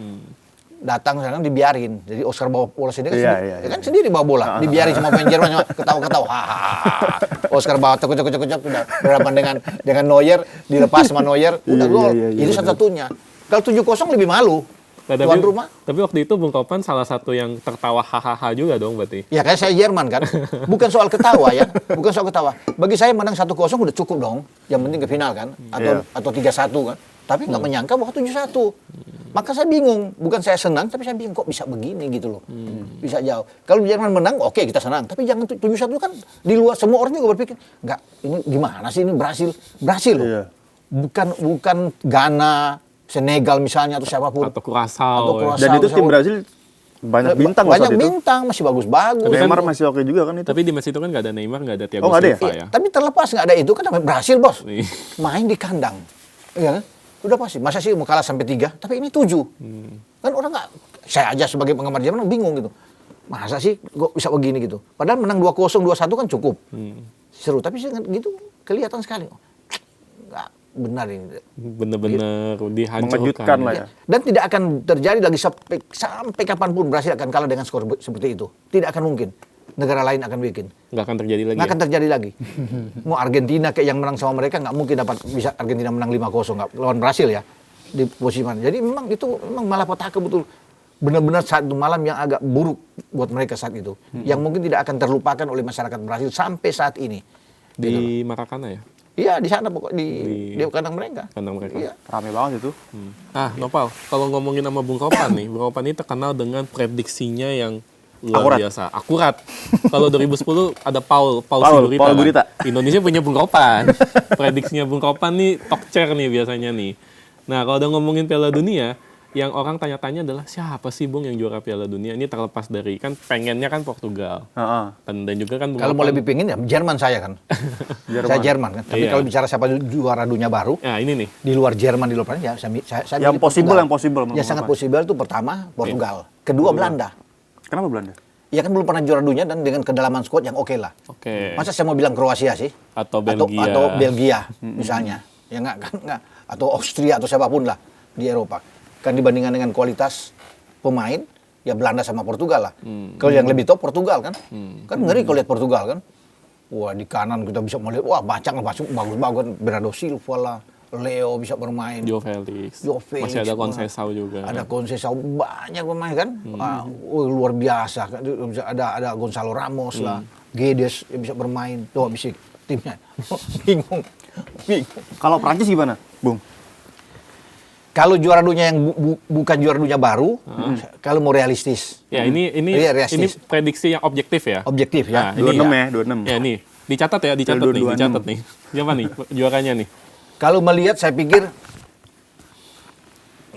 Datang sekarang dibiarin. Jadi Oscar bawa bola sendiri kan sendiri bawa bola. Dibiarin sama pemain Jerman cuma ketawa-ketawa. Oscar bawa cocok udah berhadapan dengan Neuer, dilepas sama Neuer, udah gol. Itu satu-satunya. Kalau 7-0 lebih malu. Nah, Tuan rumah. Tapi waktu itu Bung Kopan salah satu yang tertawa hahaha juga dong berarti. Ya kayak saya Jerman kan. Bukan soal ketawa ya. Bukan soal ketawa. Bagi saya menang 1-0 udah cukup dong. Yang penting ke final kan. Atau 3-1 kan. Tapi nggak menyangka bahwa 7-1. Maka saya bingung. Bukan saya senang, tapi saya bingung kok bisa begini gitu loh. Bisa jauh. Kalau Jerman menang, oke kita senang. Tapi jangan 7-1 kan di luar semua orang juga berpikir, nggak, ini gimana sih ini Brasil loh. Iya. Bukan Ghana, Senegal misalnya atau siapapun. Atau Curaçao. Dan itu tim Brasil banyak bintang loh banyak saat itu. bintang, masih bagus-bagus. Neymar masih oke juga kan itu. Tapi di match itu kan nggak ada Neymar, nggak ada Thiago Oh, nggak ada ya? Silva Iya, ya. tapi terlepas nggak ada itu kan namanya Brasil bos. Nih. Main di kandang. Iya kan? Udah pasti. Masa sih mau kalah sampai 3, tapi ini 7. Kan orang nggak, saya aja sebagai penggemar Jerman bingung gitu. Masa sih kok bisa begini gitu. Padahal menang 2-0, 2-1 kan cukup. Seru, tapi gitu kelihatan sekali. Nggak benar ini. Bener-bener dihancurkan. Mengejutkan lah ya. Dan tidak akan terjadi lagi sampai kapanpun Brasil akan kalah dengan skor seperti itu. Tidak akan mungkin. Negara lain akan bikin. Nggak akan terjadi lagi. Nggak Ya? akan terjadi lagi. Mau Argentina kayak yang menang sama mereka nggak mungkin bisa Argentina menang 5-0 nggak lawan Brasil ya di posisi mana. Jadi memang itu malapetaka betul. Benar-benar satu malam yang agak buruk buat mereka saat itu. Yang mungkin tidak akan terlupakan oleh masyarakat Brasil sampai saat ini. Di Maracana ya? Iya di sana pokoknya di kandang mereka. Kandang mereka. Iya. Rame banget itu. Nopal, kalau ngomongin sama Bung Kopan nih, Bung Kopan ini terkenal dengan prediksinya yang luar Akurat. biasa. Akurat. Kalau 2010 ada Paul Sigurita. Paul Gurita. Indonesia punya Bung Kopan. Prediksinya Bung Kopan nih talk chair nih biasanya nih. Nah, kalau udah ngomongin Piala Dunia, yang orang tanya-tanya adalah siapa sih Bung yang juara Piala Dunia? Ini terlepas dari kan pengennya kan Portugal. Dan juga kan Bung Kalau mau Kopan- lebih pingin ya Jerman saya kan. Saya Jerman kan. Tapi Iya. kalau bicara siapa juara dunia baru Nah, ini nih. di luar Jerman di luar ya saya Yang milih possible, Portugal. yang possible. Ya sangat possible itu pertama Portugal, kedua Belanda. Kenapa Belanda? Ya kan belum pernah juara dunia dan dengan kedalaman squad yang oke lah. Oke. Masa saya mau bilang Kroasia sih? Atau Belgia. Atau Belgia misalnya. Ya enggak. Atau Austria atau siapapun lah di Eropa. Kan dibandingkan dengan kualitas pemain, ya Belanda sama Portugal lah. Kalau yang lebih top Portugal kan. Kan ngeri kalau lihat Portugal kan. Wah di kanan kita bisa melihat, wah bagus-bagus. Bernardo Silva lah, Leo bisa bermain. Joe Felix. Masih ada Conceição juga. Ada Conceição, banyak pemain kan. Luar biasa. Ada Gonzalo Ramos lah, Guedes yang bisa bermain. Tuh bisa timnya. Bingung. Kalau Prancis gimana, Bung? Kalau juara dunia yang bukan juara dunia baru, kalau mau realistis. Ya, ini realistis. prediksi yang objektif ya. Objektif Nah, ya. ini 26 ya. ya, 26. Ya, nih. Dicatat nih. Siapa nih juaranya nih? Kalau melihat saya pikir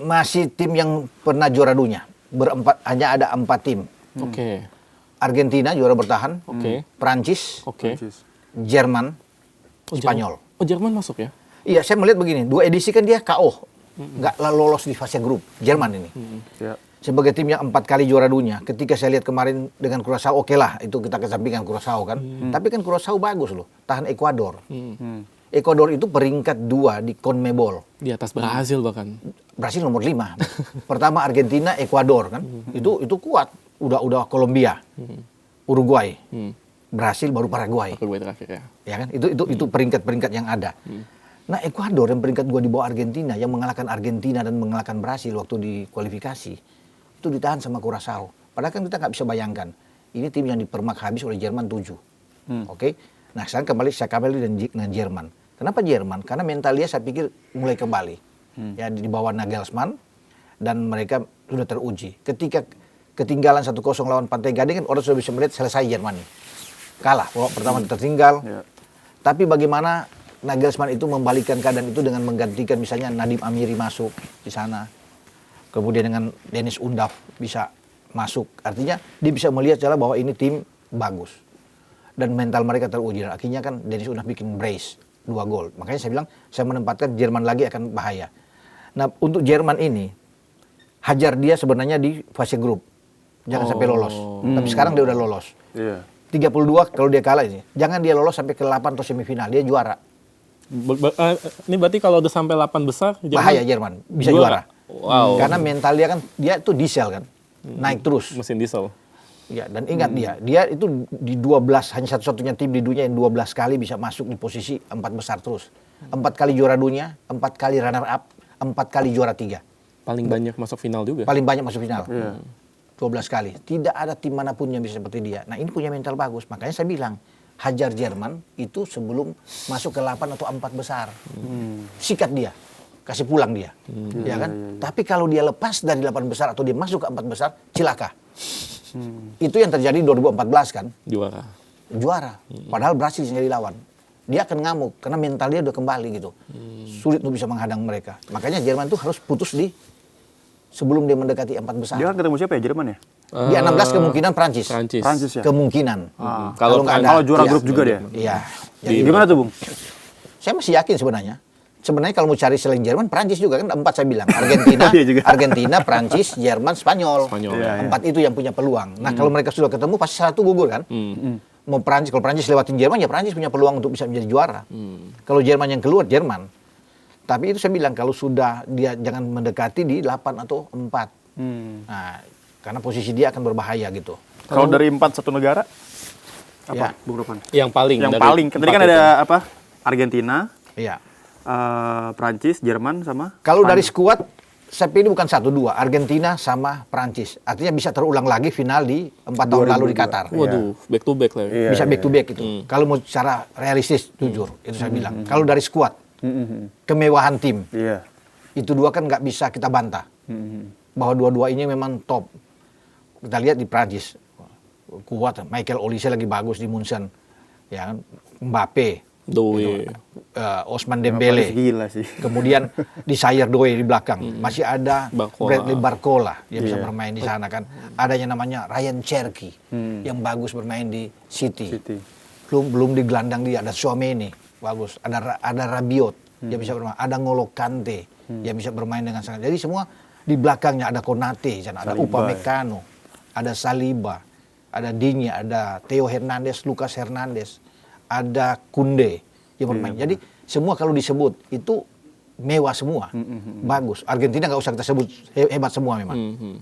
masih tim yang pernah juara dunia. Hanya ada 4 tim. Oke. Argentina juara bertahan. Oke. Prancis, Oke. Jerman, Spanyol. Oh, Jerman masuk ya? Iya, saya melihat begini. 2 edisi kan dia KO. Nggak lolos di fase grup. Jerman ini. Ya. Sebagai tim yang 4 kali juara dunia. Ketika saya lihat kemarin dengan Curaçao, oke lah. Itu kita kesampingkan Curaçao kan. Tapi kan Curaçao bagus loh. Tahan Ekuador. Ekuador itu peringkat 2 di CONMEBOL. Di atas Brasil bahkan. Brasil nomor 5. Pertama Argentina, Ekuador kan. Itu kuat. Udah Kolombia. Uruguay. Brasil, baru Paraguay. Paraguay terakhir ya. Ya kan? Itu peringkat-peringkat yang ada. Nah, Ekuador yang peringkat 2 di bawah Argentina, yang mengalahkan Argentina dan mengalahkan Brasil waktu di kualifikasi, itu ditahan sama Curaçao. Padahal kan kita nggak bisa bayangkan, ini tim yang dipermak habis oleh Jerman 7. Oke? Nah, sekarang saya kembali dengan Jerman. Kenapa Jerman? Karena mental dia saya pikir mulai kembali. Ya, di bawah Nagelsmann, dan mereka sudah teruji. Ketika ketinggalan 1-0 lawan Pantai Gading kan orang sudah bisa melihat selesai Jerman nih. Kalah, pertama tertinggal. Tapi bagaimana Nagelsmann itu membalikkan keadaan itu dengan menggantikan misalnya Nadim Amiri masuk di sana. Kemudian dengan Dennis Undav bisa masuk. Artinya dia bisa melihat cara bahwa ini tim bagus. Dan mental mereka teruji. Dan akhirnya kan Dennis Undav bikin brace 2 gol. Makanya saya bilang saya menempatkan Jerman lagi akan bahaya. Nah, untuk Jerman ini hajar dia sebenarnya di fase grup. Jangan sampai lolos. Tapi sekarang dia udah lolos. 32 kalau dia kalah ini. Jangan dia lolos sampai ke 8 atau semifinal. Dia juara. Ini berarti kalau udah sampai 8 besar, bahaya Jerman. Bisa juara. Wow. Karena mental dia kan, dia tuh diesel kan. Naik terus. Mesin diesel. Ya, dan ingat dia itu di 12, hanya satu-satunya tim di dunia yang 12 kali bisa masuk di posisi 4 besar terus. 4 kali juara dunia, 4 kali runner up, 4 kali juara 3. Paling banyak masuk final juga. Paling banyak masuk final. 12 kali. Tidak ada tim manapun yang bisa seperti dia. Nah, ini punya mental bagus. Makanya saya bilang, hajar Jerman itu sebelum masuk ke 8 atau 4 besar. Sikat dia. Kasih pulang dia. Ya kan? Tapi kalau dia lepas dari 8 besar atau dia masuk ke 4 besar, cilaka. Itu yang terjadi 2014 kan? Juara. Padahal Brasil yang jadi lawan. Dia akan ngamuk karena mental dia udah kembali gitu. Sulit untuk bisa menghadang mereka. Makanya Jerman tuh harus putus sebelum dia mendekati 4 besar. Dia kan ketemu siapa ya, Jerman ya? Di 16 kemungkinan Prancis ya? Kemungkinan. Kalau juara grup juga dia? Iya. Gimana tuh, Bung? Saya masih yakin sebenarnya. Sebenarnya kalau mau cari selain Jerman, Prancis juga kan 4 saya bilang. Argentina, Argentina, Prancis, Jerman, Spanyol. 4 itu yang punya peluang. Nah, kalau mereka sudah ketemu pasti satu gugur kan? Mau Prancis, kalau Prancis lewatin Jerman, ya Prancis punya peluang untuk bisa menjadi juara. Kalau Jerman yang keluar, Jerman. Tapi itu saya bilang kalau sudah dia jangan mendekati di 8 atau 4. Nah, karena posisi dia akan berbahaya gitu. Kalau dari 4 satu negara apa, Ya. Bung Ropan? Yang paling. Tadi kan ada apa? Argentina, Iya. Prancis, Jerman sama Kalau Spanyol. dari skuad, saya pilih bukan 1-2, Argentina sama Prancis. Artinya bisa terulang lagi final di 4 tahun lalu di Qatar. Waduh, back to back lah. Iya, Bisa back to back itu. Kalau mau secara realistis, jujur, itu saya bilang. Kalau dari skuad, kemewahan tim, itu dua kan nggak bisa kita bantah. Bahwa dua-dua ini memang top. Kita lihat di Prancis, kuat. Michael Olise lagi bagus di Munchen, ya kan? Mbappe, Doe. Ousmane Dembele, Gila sih. kemudian di Sayer Doe di belakang, masih ada Barcola. Bradley Barcola yang bisa bermain di sana kan. Ada yang namanya Ryan Cherky yang bagus bermain di City. Belum di gelandang dia ada Tchouaméni bagus, ada Rabiot yang bisa bermain, ada N'Golo Kante yang bisa bermain dengan sangat. Jadi semua di belakangnya ada Konate, ada Upamecano, ada Saliba, ada Digne, ada Theo Hernandez, Lucas Hernandez, ada Kunde yang bermain. Jadi semua kalau disebut itu mewah semua, bagus. Argentina nggak usah kita sebut hebat semua memang,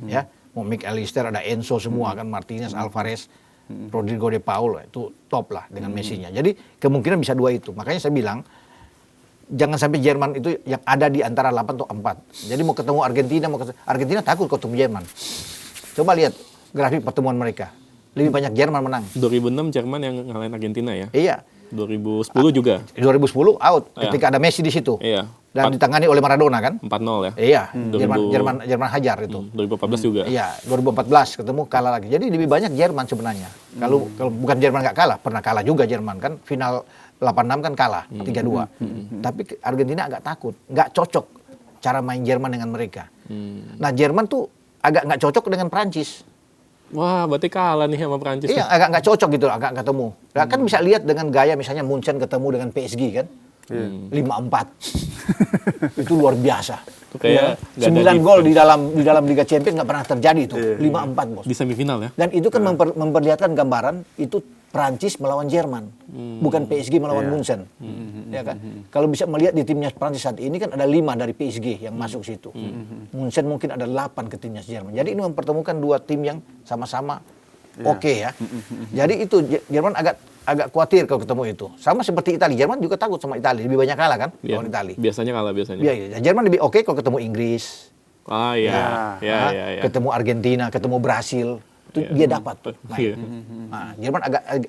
ya. Mau McAllister, ada Enzo semua kan, Martinez, Alvarez, Rodrigo de Paul itu top lah dengan Messi-nya. Jadi kemungkinan bisa dua itu. Makanya saya bilang jangan sampai Jerman itu yang ada di antara 8 atau 4. Jadi mau ketemu Argentina takut ketemu Jerman. Coba lihat grafik pertemuan mereka. Lebih banyak Jerman menang. 2006 Jerman yang ngalahin Argentina ya. Iya. 2010 juga. 2010 out Iya. ketika ada Messi di situ. Iya. Dan ditangani oleh Maradona kan? 4-0 ya. Iya. 2000 Jerman hajar itu. 2014 juga. Iya, 2014 ketemu kalah lagi. Jadi lebih banyak Jerman sebenarnya. Kalau bukan Jerman nggak kalah, pernah kalah juga Jerman kan. Final 86 kan kalah 3-2. Tapi Argentina agak takut, nggak cocok cara main Jerman dengan mereka. Nah, Jerman tuh agak nggak cocok dengan Prancis. Wah, berarti kalah nih sama Prancis. Iya, agak nggak cocok gitu, agak ketemu. Nah, kan bisa lihat dengan gaya misalnya Munchen ketemu dengan PSG kan. 5-4. Itu luar biasa. Itu kayak nggak ada 9 gol di dalam Liga Champions nggak pernah terjadi itu. 5-4 bos. di semifinal ya. Dan itu kan memperlihatkan gambaran itu Prancis melawan Jerman, bukan PSG melawan Munchen. Ya kan? Kalau bisa melihat di timnya Prancis saat ini kan ada 5 dari PSG yang masuk situ. Munchen mungkin ada 8 ke timnya Jerman. Jadi ini mempertemukan dua tim yang sama-sama oke ya. Jadi itu Jerman agak khawatir kalau ketemu itu. Sama seperti Italia, Jerman juga takut sama Italia, lebih banyak kalah kan lawan Italia. Biasanya kalah biasanya. Iya, Jerman lebih oke kalau ketemu Inggris. Ah iya. Ketemu Argentina, ketemu Brasil, itu dia dapat main. Nah, Jerman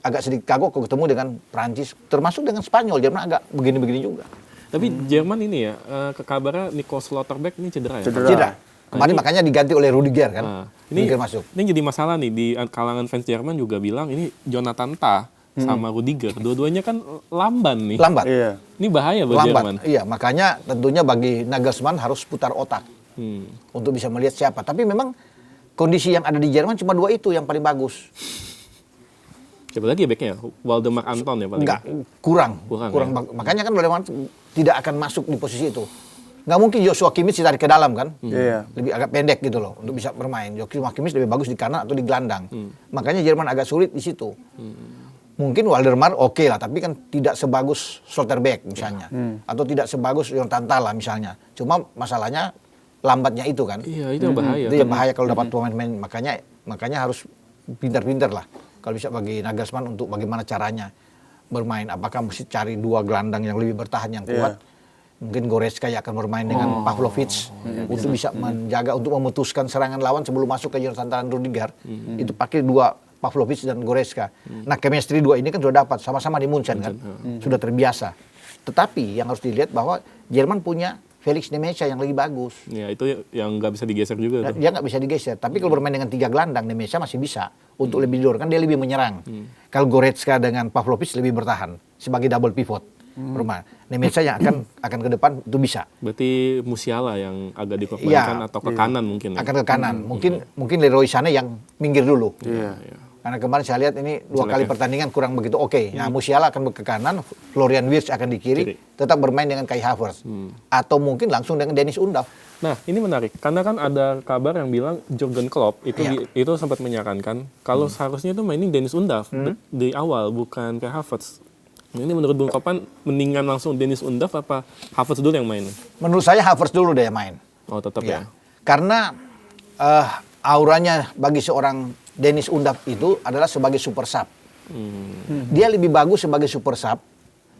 agak sedikit kagok kalau ketemu dengan Prancis, termasuk dengan Spanyol. Jerman agak begini-begini juga. Tapi Jerman ini ya, kabarnya Nico Schlotterbeck ini cedera ya? Cedera. Kemarin makanya diganti oleh Rudiger kan. Ini masuk. Ini jadi masalah nih di kalangan fans Jerman juga bilang ini Jonathan Tah sama Rudiger, dua-duanya kan lamban nih. Lambat. Iya. Ini bahaya buat Jerman. Iya, makanya tentunya bagi Nagelsmann harus putar otak untuk bisa melihat siapa. Tapi memang kondisi yang ada di Jerman cuma dua itu yang paling bagus. Siapa lagi ya backnya? Waldemar Anton ya paling? Enggak, kurang. Ya? Makanya kan Waldemar tidak akan masuk di posisi itu. Nggak mungkin Joshua Kimmich ditarik ke dalam kan. Lebih agak pendek gitu loh untuk bisa bermain. Joshua Kimmich lebih bagus di kanan atau di gelandang. Makanya Jerman agak sulit di situ. Mungkin Waldemar oke lah, tapi kan tidak sebagus Schlotterbeck misalnya. Atau tidak sebagus Jonathan Tah lah misalnya. Cuma masalahnya lambatnya itu kan. Iya, itu yang bahaya. Itu yang bahaya kalau dapat pemain-pemain. Makanya harus pintar-pintar lah. Kalau bisa bagi Nagelsmann untuk bagaimana caranya bermain. Apakah mesti cari dua gelandang yang lebih bertahan, yang kuat. Mungkin Goretzka akan bermain dengan Pavlovic untuk bisa menjaga, untuk memutuskan serangan lawan sebelum masuk ke Jonathan Tah dan Rudiger. Itu pakai dua Pavlovic dan Goretzka. Nah, chemistry dua ini kan sudah dapat sama-sama di Munchen kan. Sudah terbiasa. Tetapi yang harus dilihat bahwa Jerman punya Felix Nemecha yang lebih bagus. Ya, itu yang nggak bisa digeser juga tuh. Dia nggak bisa digeser. Tapi kalau bermain dengan tiga gelandang, Nemecha masih bisa untuk lebih didorong. Kan dia lebih menyerang. Kalau Goretzka dengan Pavlovic lebih bertahan sebagai double pivot. Bermain. Nemecha yang akan ke depan itu bisa. Berarti Musiala yang agak dikorbankan atau ke kanan mungkin. Akan ke kanan. Mungkin Leroy Sané yang minggir dulu. Iya. Karena kemarin saya lihat ini dua kali pertandingan kurang begitu oke. Nah, Musiala akan ke kanan, Florian Wirtz akan di kiri, tetap bermain dengan Kai Havertz. Atau mungkin langsung dengan Dennis Undav. Nah, ini menarik. Karena kan ada kabar yang bilang Jurgen Klopp itu sempat menyarankan kalau seharusnya itu mainin Dennis Undav di awal, bukan Kai Havertz. Ini menurut Bung Kopan, mendingan langsung Dennis Undav apa Havertz dulu yang main? Menurut saya Havertz dulu deh yang main. Oh, tetap ya. Karena auranya bagi seorang Dennis Undav itu adalah sebagai super sub. Dia lebih bagus sebagai super sub,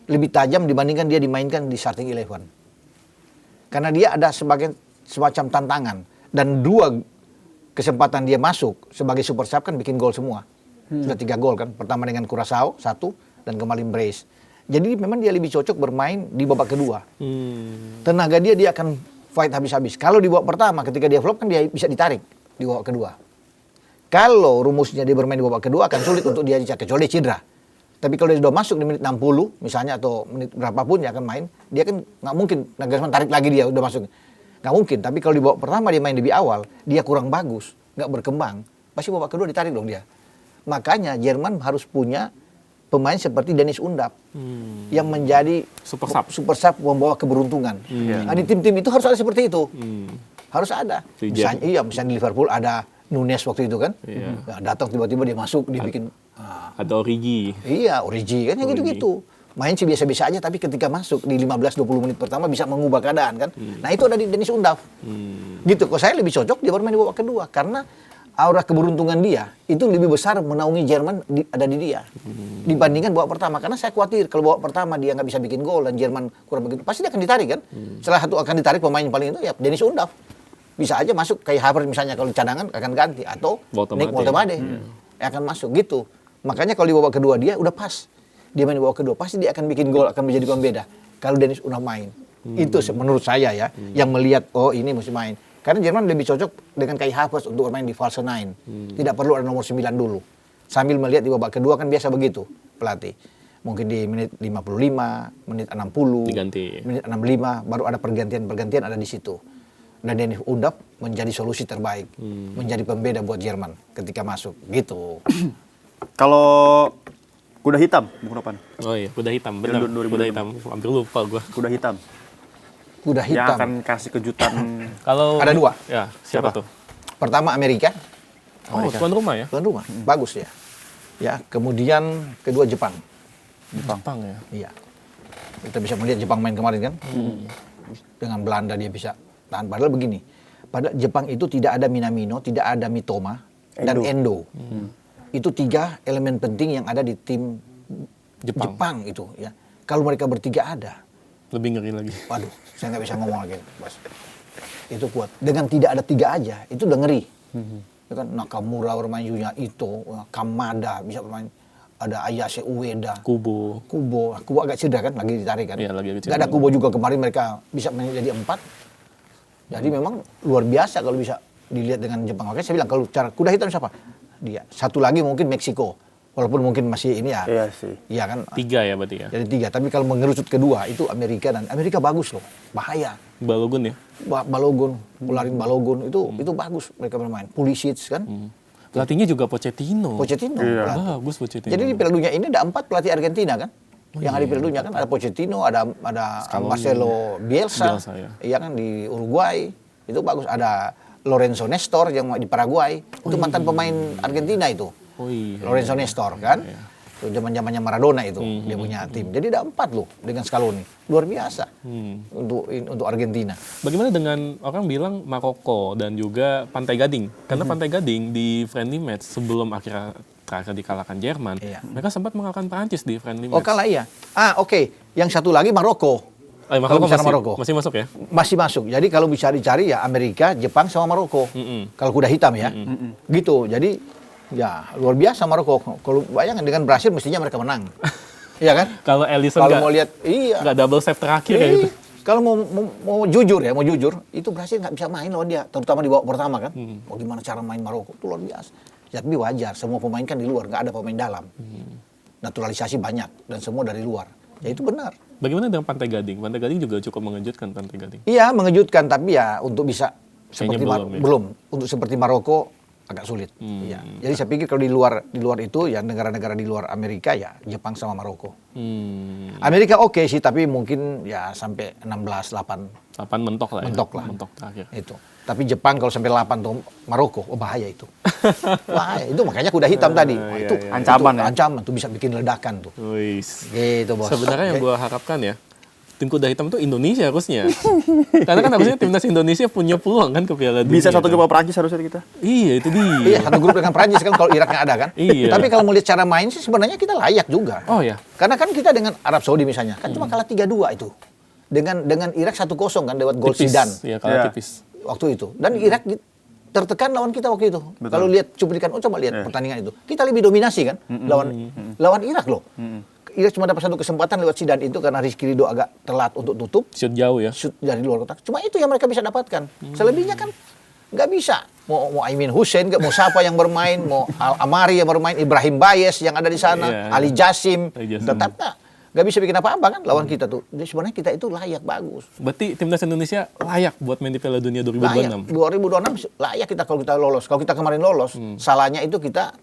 lebih tajam dibandingkan dia dimainkan di starting 11. Karena dia ada semacam tantangan. Dan dua kesempatan dia masuk sebagai super sub kan bikin gol semua. Sudah 3 gol kan. Pertama dengan Curaçao, 1, dan kembali brace. Jadi memang dia lebih cocok bermain di babak kedua. Tenaga dia akan fight habis-habis. Kalau di babak pertama ketika dia flop kan dia bisa ditarik di babak kedua. Kalau rumusnya dia bermain di babak kedua akan sulit untuk dia dicari, kecuali dia cedera. Tapi kalau dia sudah masuk di menit 60 misalnya atau menit berapapun dia akan main, dia kan nggak mungkin Nagelsmann tarik lagi dia udah masuk. Nggak mungkin. Tapi kalau di babak pertama dia main lebih awal, dia kurang bagus, nggak berkembang, pasti babak kedua ditarik dong dia. Makanya Jerman harus punya pemain seperti Dennis Undav yang menjadi super sub membawa keberuntungan. Nah, di tim-tim itu harus ada seperti itu. Harus ada. Misalnya di Liverpool ada Nunes waktu itu kan, datang tiba-tiba dia masuk, dia bikin. Ada Origi. Iya, Origi kan yang gitu-gitu. Main sih biasa-biasa aja, tapi ketika masuk di 15-20 menit pertama bisa mengubah keadaan kan. Nah itu ada di Dennis Undav. Gitu, kok saya lebih cocok dia bermain di babak kedua, karena aura keberuntungan dia itu lebih besar menaungi Jerman ada di dia dibandingkan babak pertama. Karena saya khawatir kalau babak pertama dia nggak bisa bikin gol dan Jerman kurang begitu, pasti dia akan ditarik kan. Salah satu akan ditarik pemain yang paling itu ya Dennis Undav. Bisa aja masuk kayak Havertz misalnya, kalau cadangan akan ganti, atau Nick Moltemade akan masuk gitu. Makanya kalau di babak kedua dia udah pas. Dia main di babak kedua pasti dia akan bikin gol, akan menjadi pembeda kalau Dennis Undav main. Itu menurut saya ya, yang melihat ini mesti main. Karena Jerman lebih cocok dengan Kai Havertz untuk bermain di false 9. Tidak perlu ada nomor 9 dulu. Sambil melihat di babak kedua kan biasa begitu pelatih. Mungkin di menit 55, menit 60, diganti. Menit 65 baru ada pergantian ada di situ. Dan Dennis Undav menjadi solusi terbaik, menjadi pembeda buat Jerman ketika masuk, gitu. Kalau kuda hitam, Bung Ropan. Oh iya, kuda hitam, benar. Kuda hitam, hampir lupa gua. Kuda hitam. Kuda hitam. Yang akan kasih kejutan. Kalau ada 2. Ya, siapa tuh? Pertama Amerika. Oh, tuan rumah ya? Tuan rumah, bagus ya. Ya, kemudian kedua Jepang. Jepang ya? Iya. Kita bisa melihat Jepang main kemarin kan. Dengan Belanda dia bisa tahan. Padahal begini, padahal Jepang itu tidak ada Minamino, tidak ada Mitoma, dan Endo. Itu 3 elemen penting yang ada di tim Jepang itu ya. Kalau mereka bertiga ada, Lebih ngeri lagi. waduh, saya nggak bisa ngomong lagi, Bos. Itu kuat. Dengan tidak ada 3 aja, itu udah ngeri. Ya kan Nakamura bermain Yuya Ito, Kamada bisa bermain, ada Ayase Ueda, Kubo. Kubo agak cedera kan, lagi ditarik kan. Iya, lagi Nggak cedera. ada Kubo juga kemarin, mereka bisa menjadi 4. Jadi memang luar biasa kalau bisa dilihat dengan Jepang. Makanya saya bilang kalau cara kuda hitam siapa? Dia. Satu lagi mungkin Meksiko. Walaupun mungkin masih ini ya. Iya sih. Iya kan. 3 ya berarti ya. Jadi 3. Tapi kalau mengerucut kedua itu Amerika, dan Amerika bagus loh. Bahaya. Balogun ya. Balogun, Pularin Balogun itu bagus mereka bermain. Pulisic kan. Pelatihnya juga Pochettino. Pochettino. Iya. pelatih. Bagus Pochettino. Jadi di Piala Dunia ini ada 4 pelatih Argentina kan. Yang ada di Piala Dunia kan ada Pochettino, ada Marcelo Bielsa, Bielsa, ya. iya kan di Uruguay. Itu bagus. Ada Lorenzo Nestor yang di Paraguay. Itu mantan pemain Argentina itu. Oh iya. Lorenzo Nestor kan. Itu zaman-zamannya Maradona itu dia punya tim. Jadi ada 4 loh dengan Scaloni. Luar biasa untuk Argentina. Bagaimana dengan orang bilang Maroko dan juga Pantai Gading? Karena Pantai Gading di friendly match sebelum akhirnya terakhir dikalahkan Jerman, Iya. mereka sempat mengalahkan Prancis di friendly Oh match. kalah iya. Oke. Yang satu lagi Maroko. Maroko bicara Maroko. masih masuk ya? Masih masuk. Jadi kalau bisa dicari ya Amerika, Jepang sama Maroko. Kalau kuda hitam ya. Gitu. Jadi ya luar biasa Maroko. Kalau bayangkan dengan Brasil mestinya mereka menang. Iya kan? Kalau Alisson Kalau mau lihat nggak double save terakhir kayak gitu. Kalau mau jujur ya, itu Brasil nggak bisa main lawan dia, terutama di babak pertama kan. Oh gimana cara main Maroko? Itu luar biasa. Ya, tapi wajar, semua pemain kan di luar, nggak ada pemain dalam. Naturalisasi banyak dan semua dari luar. Ya itu benar. Bagaimana dengan Pantai Gading? Pantai Gading juga cukup mengejutkan Pantai Gading. Iya mengejutkan, tapi ya untuk bisa seperti belum ya? belum untuk seperti Maroko agak sulit. Iya. Jadi saya pikir kalau di luar itu ya negara-negara di luar Amerika ya Jepang sama Maroko. Amerika oke sih, tapi mungkin ya sampai 16-8 8 mentok lah ya. Mentok terakhir. itu. Tapi Jepang kalau sampai 8 tuh Maroko, bahaya itu. Bahaya. Itu makanya kuda hitam tadi. Wah, itu Ancaman ya? Ancaman tuh bisa bikin ledakan tuh. Wis. Gitu, Bos. Sebenarnya yang gue harapkan ya, tim kuda hitam itu Indonesia harusnya. Karena kan harusnya timnas Indonesia punya peluang kan ke Piala Dunia. Bisa satu kan? grup Prancis harusnya kita. Iya, itu dia. Iya, satu grup dengan Prancis kan kalau Irak nggak ada kan. Iya. Tapi kalau mau lihat cara main sih sebenarnya kita layak juga. Oh ya. Karena kan kita dengan Arab Saudi misalnya, kan cuma kalah 3-2 itu. Dengan Irak 1-0 kan lewat gol Tipis. Zidane Iya, kalah Iya. tipis. waktu itu. Dan Irak tertekan lawan kita waktu itu. Betul. Kalau lihat cuplikan, coba lihat pertandingan itu. Kita lebih dominasi kan lawan Irak loh. Irak cuma dapat satu kesempatan lewat Zidane itu karena Rizky Ridho agak telat untuk tutup. Shoot jauh ya. Shoot dari luar kotak. Cuma itu yang mereka bisa dapatkan. Selebihnya kan nggak bisa. Mau Aimin Hussein, mau siapa yang bermain, mau Amari yang bermain, Ibrahim Bayes yang ada di sana, Iya. Ali Jasim, Ali Jasim. tetap nggak bisa bikin apa-apa kan lawan kita tuh. Jadi sebenarnya kita itu layak, bagus. Berarti timnas Indonesia layak buat main di Piala Dunia 2026. Layak. 2026 layak kita kalau kita lolos. Kalau kita kemarin lolos, salahnya itu kita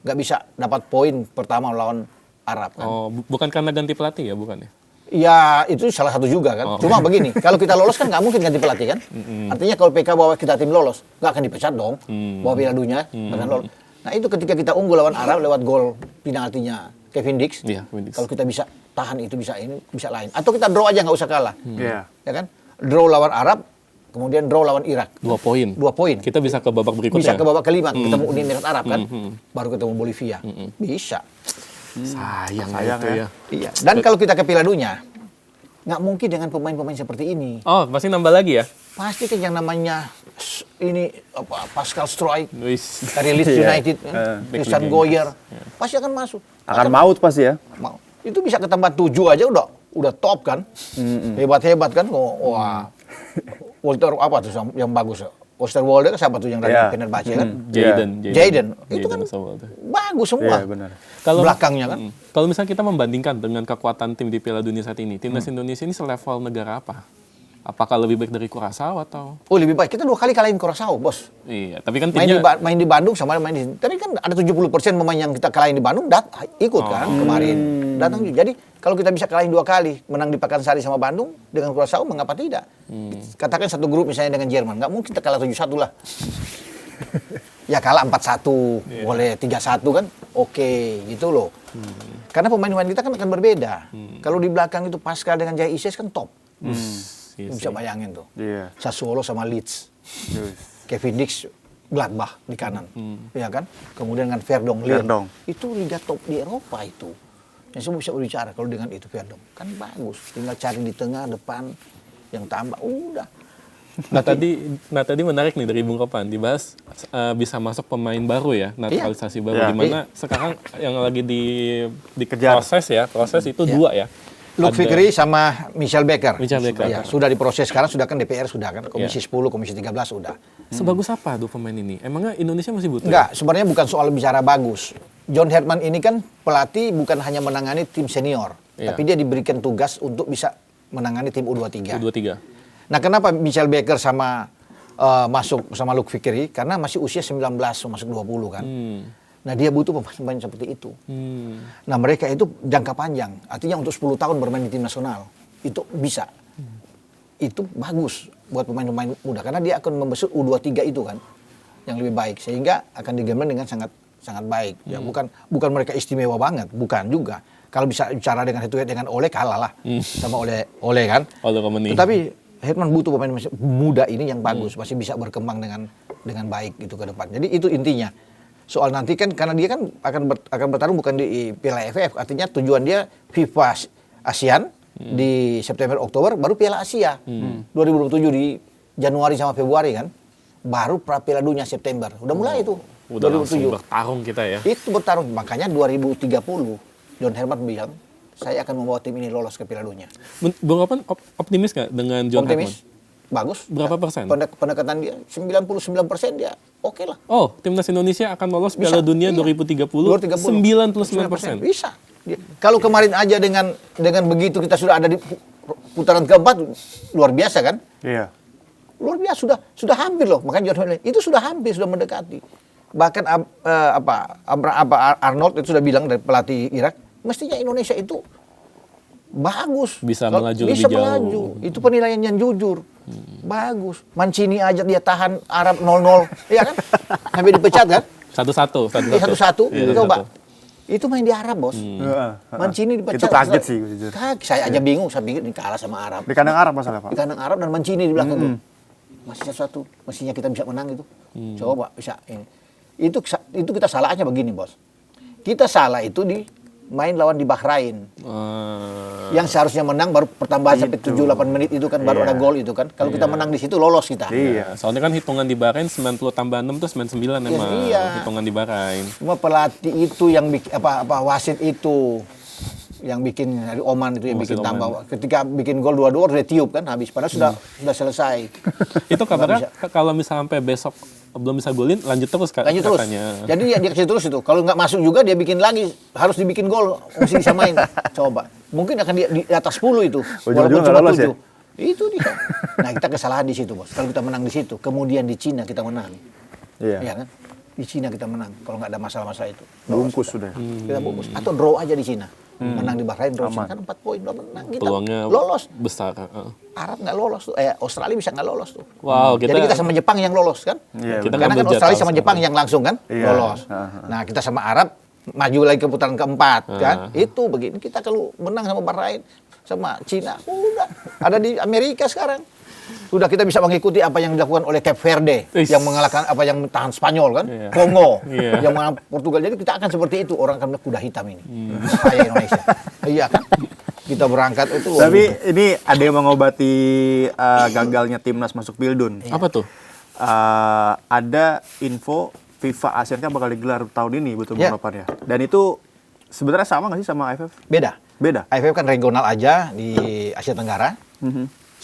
nggak bisa dapat poin pertama lawan Arab kan. Oh, bukan karena ganti pelatih ya, bukan ya? Ya itu salah satu juga kan. Oh. Cuma begini, kalau kita lolos kan nggak mungkin ganti pelatih kan. Artinya kalau PK bawa kita tim lolos, nggak akan dipecat dong. Bawa Piala Dunia, akan lolos. Nah itu ketika kita unggul lawan Arab lewat gol penaltinya Kevin Dix. Iya, Kevin Dix. Kalau kita bisa tahan itu bisa ini bisa lain. Atau kita draw aja nggak usah kalah. Iya. Ya kan? Draw lawan Arab, kemudian draw lawan Irak. 2 poin. 2 poin. Kita bisa ke babak berikutnya. Bisa ke babak kelima ketemu Uni Emirat Arab kan. Baru ketemu Bolivia. Bisa. Sayang Sayang itu ya. ya. Iya. Dan kalau kita ke Piala Dunia, nggak mungkin dengan pemain-pemain seperti ini. Oh, pasti nambah lagi ya? Pasti kan yang namanya ini Pascal Struijk Wis. dari Leeds United, Christian Goyer, pasti akan masuk. Akan maut pasti ya. Mau. Itu bisa ke tempat 7 aja udah top kan. Hebat-hebat kan. Wah. Walter apa tuh yang bagus? Osterwolde kan siapa tuh yang dari Iya. Fenerbahce kan? Jayden. Itu kan Osterwolde. bagus semua. Iya benar. Kalau belakangnya kan. Kalau misalnya kita membandingkan dengan kekuatan tim di Piala Dunia saat ini, timnas Indonesia ini selevel negara apa? Apakah lebih baik dari Curaçao atau? Oh lebih baik. Kita 2 kali kalahin Curaçao, Bos. Iya, tapi kan Main timnya main di Bandung sama main di sini. Tapi kan ada 70% pemain yang kita kalahin di Bandung ikut kan kemarin. Datang juga. Jadi kalau kita bisa kalahin 2 kali, menang di Pakansari sama Bandung dengan Curaçao, mengapa tidak? Katakan satu grup misalnya dengan Jerman, nggak mungkin kita kalah 7-1 lah. Ya kalah 4-1, boleh 3-1 kan? Oke, gitu loh. Karena pemain-pemain kita kan akan berbeda. Kalau di belakang itu Pascal dengan Jai Isis kan top. Iya Bisa sih. bayangin tuh. Iya. Sassuolo sama Leeds. Yes. Kevin Dix Gladbach di kanan, ya kan? Kemudian dengan Verdong. Itu liga top di Eropa itu. Yang semua bisa berbicara kalau dengan itu Verdong kan bagus. Tinggal cari di tengah depan yang tambah, udah. Nah tadi menarik nih dari Bung Kopan dibahas bisa masuk pemain baru ya, naturalisasi baru, di mana sekarang yang lagi dikejar proses itu dua ya. Luc Fikri sama Michel Becker. Ya, sudah diproses sekarang, sudah kan DPR sudah kan, Komisi 10, Komisi 13 sudah. Sebagus apa dua pemain ini? Emangnya Indonesia masih butuh? Enggak, sebenarnya bukan soal bicara bagus. John Herdman ini kan pelatih bukan hanya menangani tim senior, tapi dia diberikan tugas untuk bisa menangani tim U23. Nah, kenapa Michel Becker sama masuk sama Luc Fikri? Karena masih usia 19, masuk 20 kan. Nah, dia butuh pemain-pemain seperti itu. Nah, mereka itu jangka panjang. Artinya untuk 10 tahun bermain di tim nasional. Itu bisa. Itu bagus buat pemain-pemain muda. Karena dia akan membesut U23 itu kan. Yang lebih baik. Sehingga akan digembleng dengan sangat baik. Ya, bukan mereka istimewa banget. Bukan juga. Kalau bisa bicara dengan head-to-head dengan Ole, kalah lah. Sama Ole kan. Tetapi Herdman butuh pemain muda ini yang bagus. Masih bisa berkembang dengan baik gitu ke depan. Jadi itu intinya. Soal nanti kan karena dia kan akan bertarung bukan di Piala AFF, artinya tujuan dia FIFA ASEAN di September Oktober, baru Piala Asia 2027 di Januari sama Februari kan, baru Piala Dunia September, udah mulai itu. Udah 2007 bertarung kita ya. Itu bertarung, makanya 2030 John Herdman bilang saya akan membawa tim ini lolos ke Piala Dunia. Bung Opan optimis nggak dengan John Herdman? Bagus. Berapa persen? Pendekatan dia 99% dia oke lah. Oh, timnas Indonesia akan lolos Piala Dunia 2030. 99%. Bisa. Kalau kemarin aja dengan begitu kita sudah ada di putaran keempat, luar biasa kan? Iya. Luar biasa, sudah hampir loh. Makanya John Herdman itu sudah hampir, sudah mendekati. Bahkan Arnold itu sudah bilang dari pelatih Irak, mestinya Indonesia itu bagus. Bisa melaju lebih jauh. Itu penilaian yang jujur. Bagus. Mancini aja dia tahan Arab 0-0. Iya kan? Sampai dipecat kan? 1-1. Coba. Itu main di Arab, Bos. Mancini dipecat. Itu kaget sih, jujur. Kaget. Saya aja bingung. Saya pikir ini kalah sama Arab. Di kandang Arab masalah, Pak. Di kandang Arab dan Mancini di belakang tuh. Masih satu. Mestinya kita bisa menang itu. Coba bisa. Itu kita salahnya begini, Bos. Kita salah itu di main lawan di Bahrain. Yang seharusnya menang baru pertambahan sampai 7-8 menit itu kan baru ada gol itu kan. Kalau kita menang di situ lolos kita. Iya. Soalnya kan hitungan di Bahrain 90 tambah 6 itu 99 emang. Hitungan di Bahrain. Cuma pelatih itu yang bikin wasit itu yang bikin dari Oman itu yang bikin tambah. Ketika bikin gol 2-2 udah tiup kan habis padahal sudah selesai. Itu kabarnya kalau misalnya sampai besok belum bisa golin lanjut terus katanya. Lanjut terus. Jadi dia kasih terus itu. Kalau nggak masuk juga dia bikin lagi, harus dibikin gol, mesti disamain. Coba. Mungkin akan di atas 10 itu. Walaupun cuma 7. Itu dia. Nah, kita kesalahan di situ, Bos. Kalau kita menang di situ, kemudian di Cina kita menang. Iya kan? Di Cina kita menang kalau nggak ada masalah-masalah itu. Bungkus sudah. Kita bungkus. Atau draw aja di Cina. Menang di Bahrain, draw kan 4 poin, udah menang. Kita peluangnya lolos. Besar. Arab nggak lolos tuh, Australia bisa nggak lolos tuh. Wow, Jadi kita sama Jepang yang lolos kan? Karena kan Australia sama Jepang yang langsung kan lolos. Nah kita sama Arab maju lagi ke putaran keempat kan? Itu begini kita kalau menang sama Bahrain, sama Cina, udah ada di Amerika sekarang. Sudah kita bisa mengikuti apa yang dilakukan oleh Cape Verde yang mengalahkan yang tahan Spanyol kan, Kongo yang mengalahkan Portugal. Jadi kita akan seperti itu, orang akan kuda hitam ini. Saya Indonesia. Iya kan? Kita berangkat itu. Tapi ini ada yang mengobati gagalnya timnas masuk Pildun. Apa tuh? Ada info FIFA Asian Cup bakal digelar tahun ini, betul ya. Dan itu sebenarnya sama nggak sih sama AFF? Beda. AFF kan regional aja di Asia Tenggara.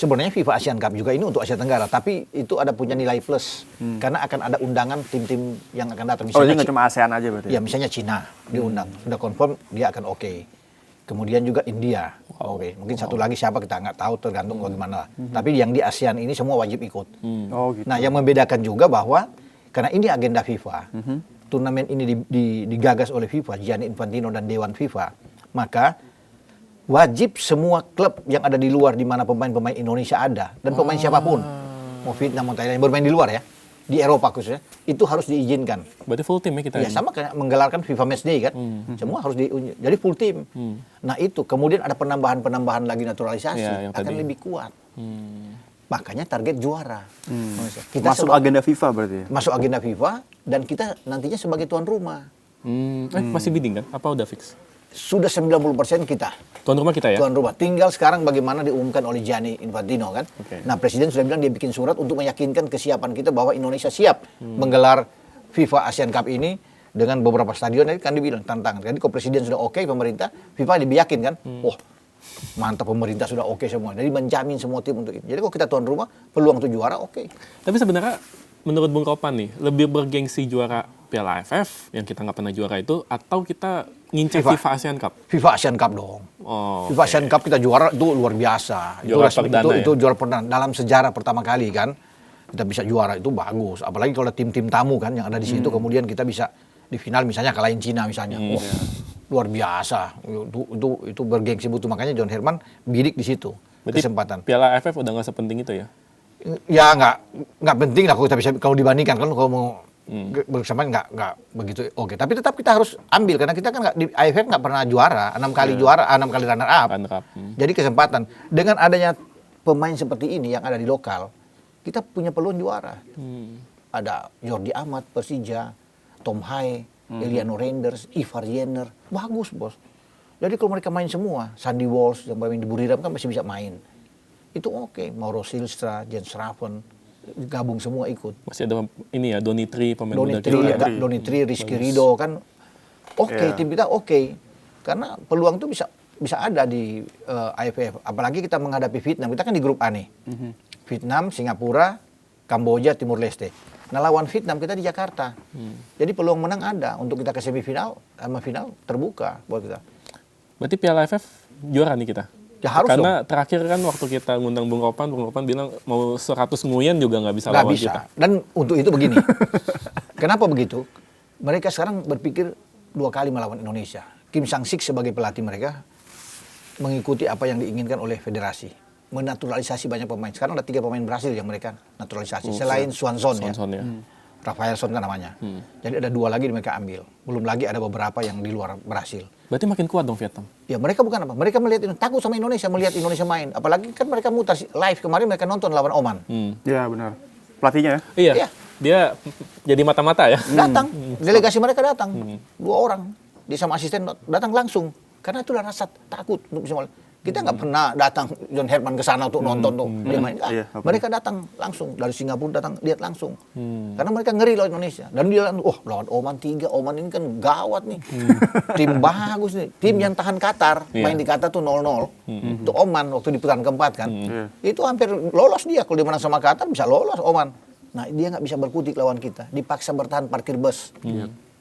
Sebenarnya FIFA Asian Cup juga ini untuk Asia Tenggara, tapi itu ada punya nilai plus karena akan ada undangan tim-tim yang akan datang. Misalnya nggak cuma ASEAN aja berarti? Ya, misalnya Cina diundang, sudah confirm dia akan oke. Kemudian juga India, oke. Mungkin satu lagi siapa kita nggak tahu, tergantung bagaimana. Tapi yang di ASEAN ini semua wajib ikut. Gitu. Nah, yang membedakan juga bahwa karena ini agenda FIFA, turnamen ini digagas oleh FIFA, Gianni Infantino dan Dewan FIFA, maka wajib semua klub yang ada di luar di mana pemain-pemain Indonesia ada dan pemain siapapun mau Vietnam mau Thailand yang bermain di luar ya di Eropa khususnya itu harus diizinkan. Berarti full tim ya kita. Ya sama kayak menggelarkan FIFA Matchday kan, semua harus jadi full tim. Nah itu kemudian ada penambahan lagi naturalisasi akan lebih kuat. makanya target juara. Kita masuk agenda FIFA berarti ya? Masuk agenda FIFA dan kita nantinya sebagai tuan rumah. Masih bidding kan? Apa udah fix? Sudah 90% kita. Tuan rumah kita ya? Tuan rumah. Tinggal sekarang bagaimana diumumkan oleh Gianni Infantino kan. Oke. Nah, Presiden sudah bilang dia bikin surat untuk meyakinkan kesiapan kita bahwa Indonesia siap menggelar FIFA Asian Cup ini dengan beberapa stadion. Tadi kan dibilang tantangan. Jadi kalau Presiden sudah oke, pemerintah, FIFA diyakin kan. Wah, mantap, pemerintah sudah oke semua. Jadi menjamin semua tim untuk itu. Jadi kalau kita tuan rumah, peluang untuk juara oke. Tapi sebenarnya menurut Bung Kopan nih, lebih bergengsi juara Piala AFF yang kita nggak pernah juara itu, atau kita ngincer FIFA Asian Cup? FIFA Asian Cup dong. FIFA Asian Cup kita juara itu luar biasa. Juara perdana itu juara perdana dalam sejarah pertama kali kan. Kita bisa juara itu bagus. Apalagi kalau tim-tim tamu kan yang ada di situ, kemudian kita bisa di final misalnya kalahin Cina misalnya. Wah, luar biasa. Itu bergengsi butuh. Makanya John Herman bidik di situ. Berarti kesempatan. Piala AFF udah nggak sepenting itu ya? Ya nggak penting lah kalau kita bisa, kalau dibandingkan kan kalau mau bersamaan nggak begitu oke. Tapi tetap kita harus ambil karena kita kan di AFF nggak pernah juara, 6 kali juara, 6 kali runner up. Jadi kesempatan dengan adanya pemain seperti ini yang ada di lokal, kita punya peluang juara. Ada Jordi Amat Persija, Tom Hai, Eliano Reinders, Ivar Jenner, bagus bos. Jadi kalau mereka main semua, Sandy Walsh yang main di Buriram kan masih bisa main. Itu oke. Mauro Silstra, Jens Raven, gabung semua ikut. Masih ada ini ya, Donitri, pemain muda kita. Donitri, Rizky Ridho kan oke, tim kita oke. Karena peluang itu bisa ada di AFF. Apalagi kita menghadapi Vietnam. Kita kan di grup A nih. Vietnam, Singapura, Kamboja, Timur Leste. Nah lawan Vietnam kita di Jakarta. Jadi peluang menang ada untuk kita ke semifinal sama final terbuka buat kita. Berarti Piala AFF juara nih kita? Ya harus karena dong. terakhir kan waktu kita ngundang Bung Kopan bilang mau 100 nguyen juga nggak bisa lawan kita. Dan untuk itu begini. Kenapa begitu? Mereka sekarang berpikir 2 kali melawan Indonesia. Kim Sang-sik sebagai pelatih mereka mengikuti apa yang diinginkan oleh federasi. Menaturalisasi banyak pemain. Sekarang ada 3 pemain Brasil yang mereka naturalisasi. Selain Swanson ya. Rafaelson kan namanya. Jadi ada 2 lagi yang mereka ambil. Belum lagi ada beberapa yang di luar Brasil. Berarti makin kuat dong Vietnam? Ya mereka bukan apa. Mereka melihat takut sama Indonesia, melihat Indonesia main. Apalagi kan mereka muter live kemarin mereka nonton lawan Oman. Iya benar. Pelatihnya ya? Iya. Iya. Dia jadi mata-mata ya? Datang. Delegasi mereka datang. 2 orang. Dia sama asisten datang langsung. Karena itu udah rasa takut untuk bisa kita nggak pernah datang John Herman ke sana untuk nonton tuh dia main. Mereka datang langsung dari Singapura, datang lihat langsung. Karena mereka ngeri lawan Indonesia. Dan dia lawan Oman 3. Oman ini kan gawat nih. Tim bagus nih. Tim yang tahan Qatar, main di Qatar tuh 0-0. Itu Oman waktu di putaran keempat kan. Itu hampir lolos dia. Kalau dia menang sama Qatar bisa lolos Oman. Nah dia nggak bisa berkutik lawan kita. Dipaksa bertahan parkir bus.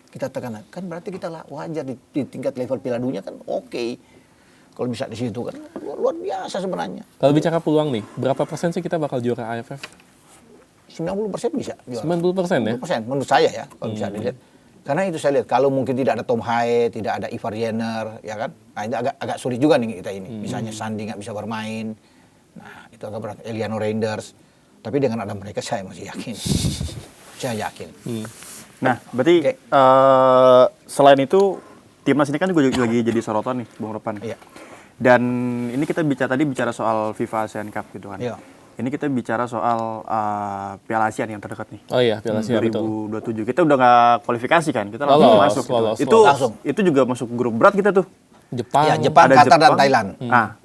Kita tekan. Kan berarti kita wajar di tingkat level Piala Dunia kan oke. Kalau bisa di situ kan luar biasa sebenarnya. Kalau bicara peluang nih, berapa persen sih kita bakal juara AFF? 90% bisa juara. 90% ya? 90% menurut saya ya, kalau bisa dilihat. Karena itu saya lihat, kalau mungkin tidak ada Tom Hai, tidak ada Ivar Jenner, ya kan? Nah itu agak sulit juga nih kita ini. Misalnya Sandi nggak bisa bermain. Nah itu agak berat. Eliano Reinders. Tapi dengan ada mereka saya masih yakin. Saya yakin. Nah berarti selain itu, Timnas ini kan juga lagi jadi sorotan nih, Bung Ropan. Iya. Dan ini kita bicara soal FIFA Asian Cup gitu kan. Iya. Ini kita bicara soal Piala Asia yang terdekat nih. Oh iya, Piala Asia 2027. Kita udah nggak kualifikasi kan, kita langsung masuk. Itu juga masuk grup berat kita tuh. Jepang. Ya, Jepang, Qatar dan Thailand. Nah,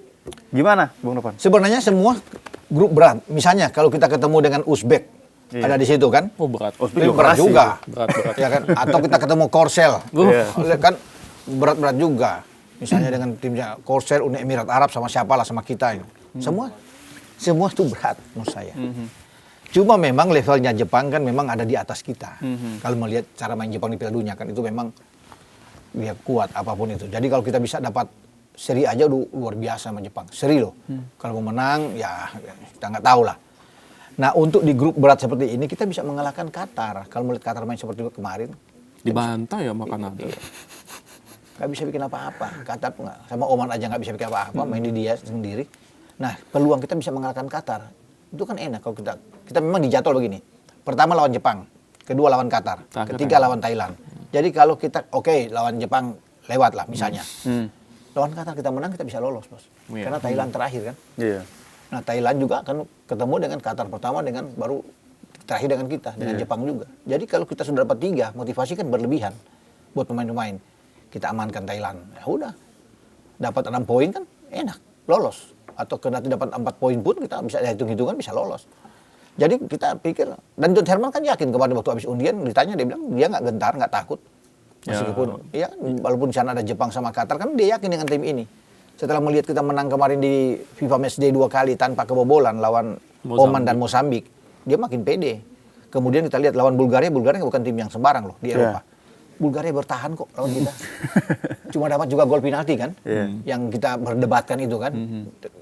gimana, Bung Ropan? Sebenarnya semua grup berat. Misalnya kalau kita ketemu dengan Uzbek, ada di situ kan? Oh berat. Berat juga. Berat. Ya kan? Atau kita ketemu Korsel, kan berat-berat juga. Misalnya dengan timnya Korsel, Uni Emirat Arab sama siapalah sama kita ini. Semua itu berat menurut saya. Cuma memang levelnya Jepang kan memang ada di atas kita. Kalau melihat cara main Jepang di Piala Dunia kan itu memang dia kuat apapun itu. Jadi kalau kita bisa dapat seri aja udah luar biasa sama Jepang. Seri loh. Kalau mau menang ya kita nggak tahu lah. Nah untuk di grup berat seperti ini kita bisa mengalahkan Qatar. Kalau melihat Qatar main seperti kemarin. Dibantai ya sama Kanada. Nggak bisa bikin apa-apa. Qatar sama Oman aja nggak bisa bikin apa-apa. Main di dia sendiri. Nah peluang kita bisa mengalahkan Qatar. Itu kan enak kalau kita memang dijadwal begini. Pertama lawan Jepang. Kedua lawan Qatar. Ketiga lawan Thailand. Jadi kalau kita lawan Jepang lewat lah misalnya. Lawan Qatar kita menang kita bisa lolos bos. Karena Thailand terakhir kan. Iya. Nah, Thailand juga akan ketemu dengan Qatar pertama, dengan baru terakhir dengan kita, dengan Jepang juga. Jadi kalau kita sudah dapat 3, motivasi kan berlebihan buat pemain-pemain. Kita amankan Thailand. Ya udah. Dapat 6 poin kan enak, lolos. Atau nanti dapat 4 poin pun kita bisa hitung-hitungan bisa lolos. Jadi kita pikir, dan John Herman kan yakin kemarin waktu habis undian ditanya, dia bilang dia nggak gentar, nggak takut. Meskipun ya walaupun di sana ada Jepang sama Qatar, kan dia yakin dengan tim ini. Setelah melihat kita menang kemarin di FIFA Matchday 2 kali tanpa kebobolan lawan Oman dan Mozambik, dia makin pede. Kemudian kita lihat lawan Bulgaria bukan tim yang sembarang loh di Eropa. Bulgaria bertahan kok lawan kita. Cuma dapat juga gol penalti kan, yang kita berdebatkan itu kan.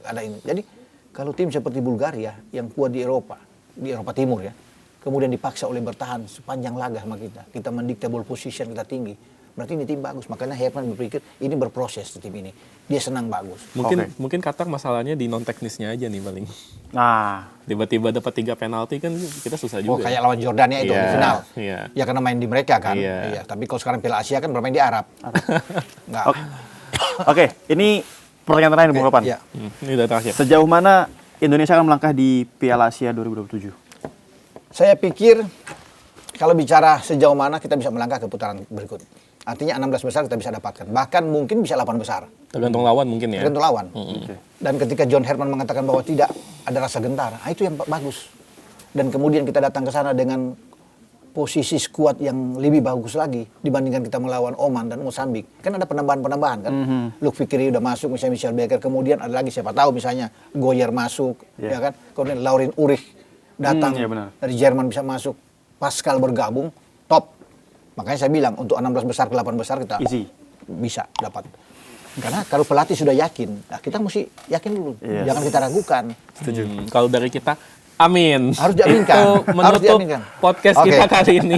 Ada ini. Jadi kalau tim seperti Bulgaria yang kuat di Eropa Timur ya, kemudian dipaksa oleh bertahan sepanjang laga sama kita mendikte ball position kita tinggi. Berarti ini tim bagus. Makanya Herman berpikir ini berproses di tim ini. Dia senang bagus. Mungkin Qatar masalahnya di non teknisnya aja nih paling. Nah, Tiba-tiba dapat 3 penalti kan kita susah juga. Kayak lawan Jordania itu di final. Ya karena main di mereka kan. Iya. Tapi kalau sekarang Piala Asia kan bermain di Arab. Nggak. Oke, ini pertanyaan terakhir Bung Kopan. Iya. Ini udah terakhir. Sejauh mana Indonesia akan melangkah di Piala Asia 2027? Saya pikir kalau bicara sejauh mana kita bisa melangkah ke putaran berikut. Artinya 16 besar kita bisa dapatkan. Bahkan mungkin bisa 8 besar. Tergantung lawan mungkin ya. Tergantung lawan. Dan ketika John Herman mengatakan bahwa tidak ada rasa gentar, itu yang bagus. Dan kemudian kita datang ke sana dengan posisi skuad yang lebih bagus lagi dibandingkan kita melawan Oman dan Mozambik. Kan ada penambahan-penambahan kan. Luke Fikri udah masuk, misalnya Michel Becker, kemudian ada lagi siapa tahu misalnya Goyer masuk, ya kan. Kemudian Laurin Ulrich datang dari Jerman bisa masuk, Pascal bergabung, top. Makanya saya bilang untuk 16 besar ke 8 besar kita bisa dapat. Karena kalau pelatih sudah yakin, nah kita mesti yakin dulu. Jangan kita ragukan. Setuju. Kalau dari kita, amin. Harus diaminkan. Itu menutup podcast kita kali ini.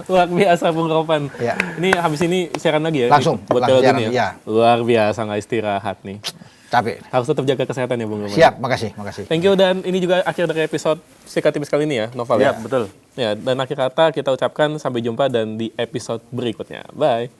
Luar biasa Bung Kopan. Ya. Ini habis ini siaran lagi ya? Langsung. Buat Piala siaran, Dunia. ya. Luar biasa, nggak istirahat nih. Capek. Harus tetap jaga kesehatan ya Bung Kopan. Siap, makasih. Thank you, dan ini juga akhir dari episode Sikat Tipis kali ini ya, Noval ya? Betul. Ya, dan akhir kata kita ucapkan sampai jumpa dan di episode berikutnya. Bye.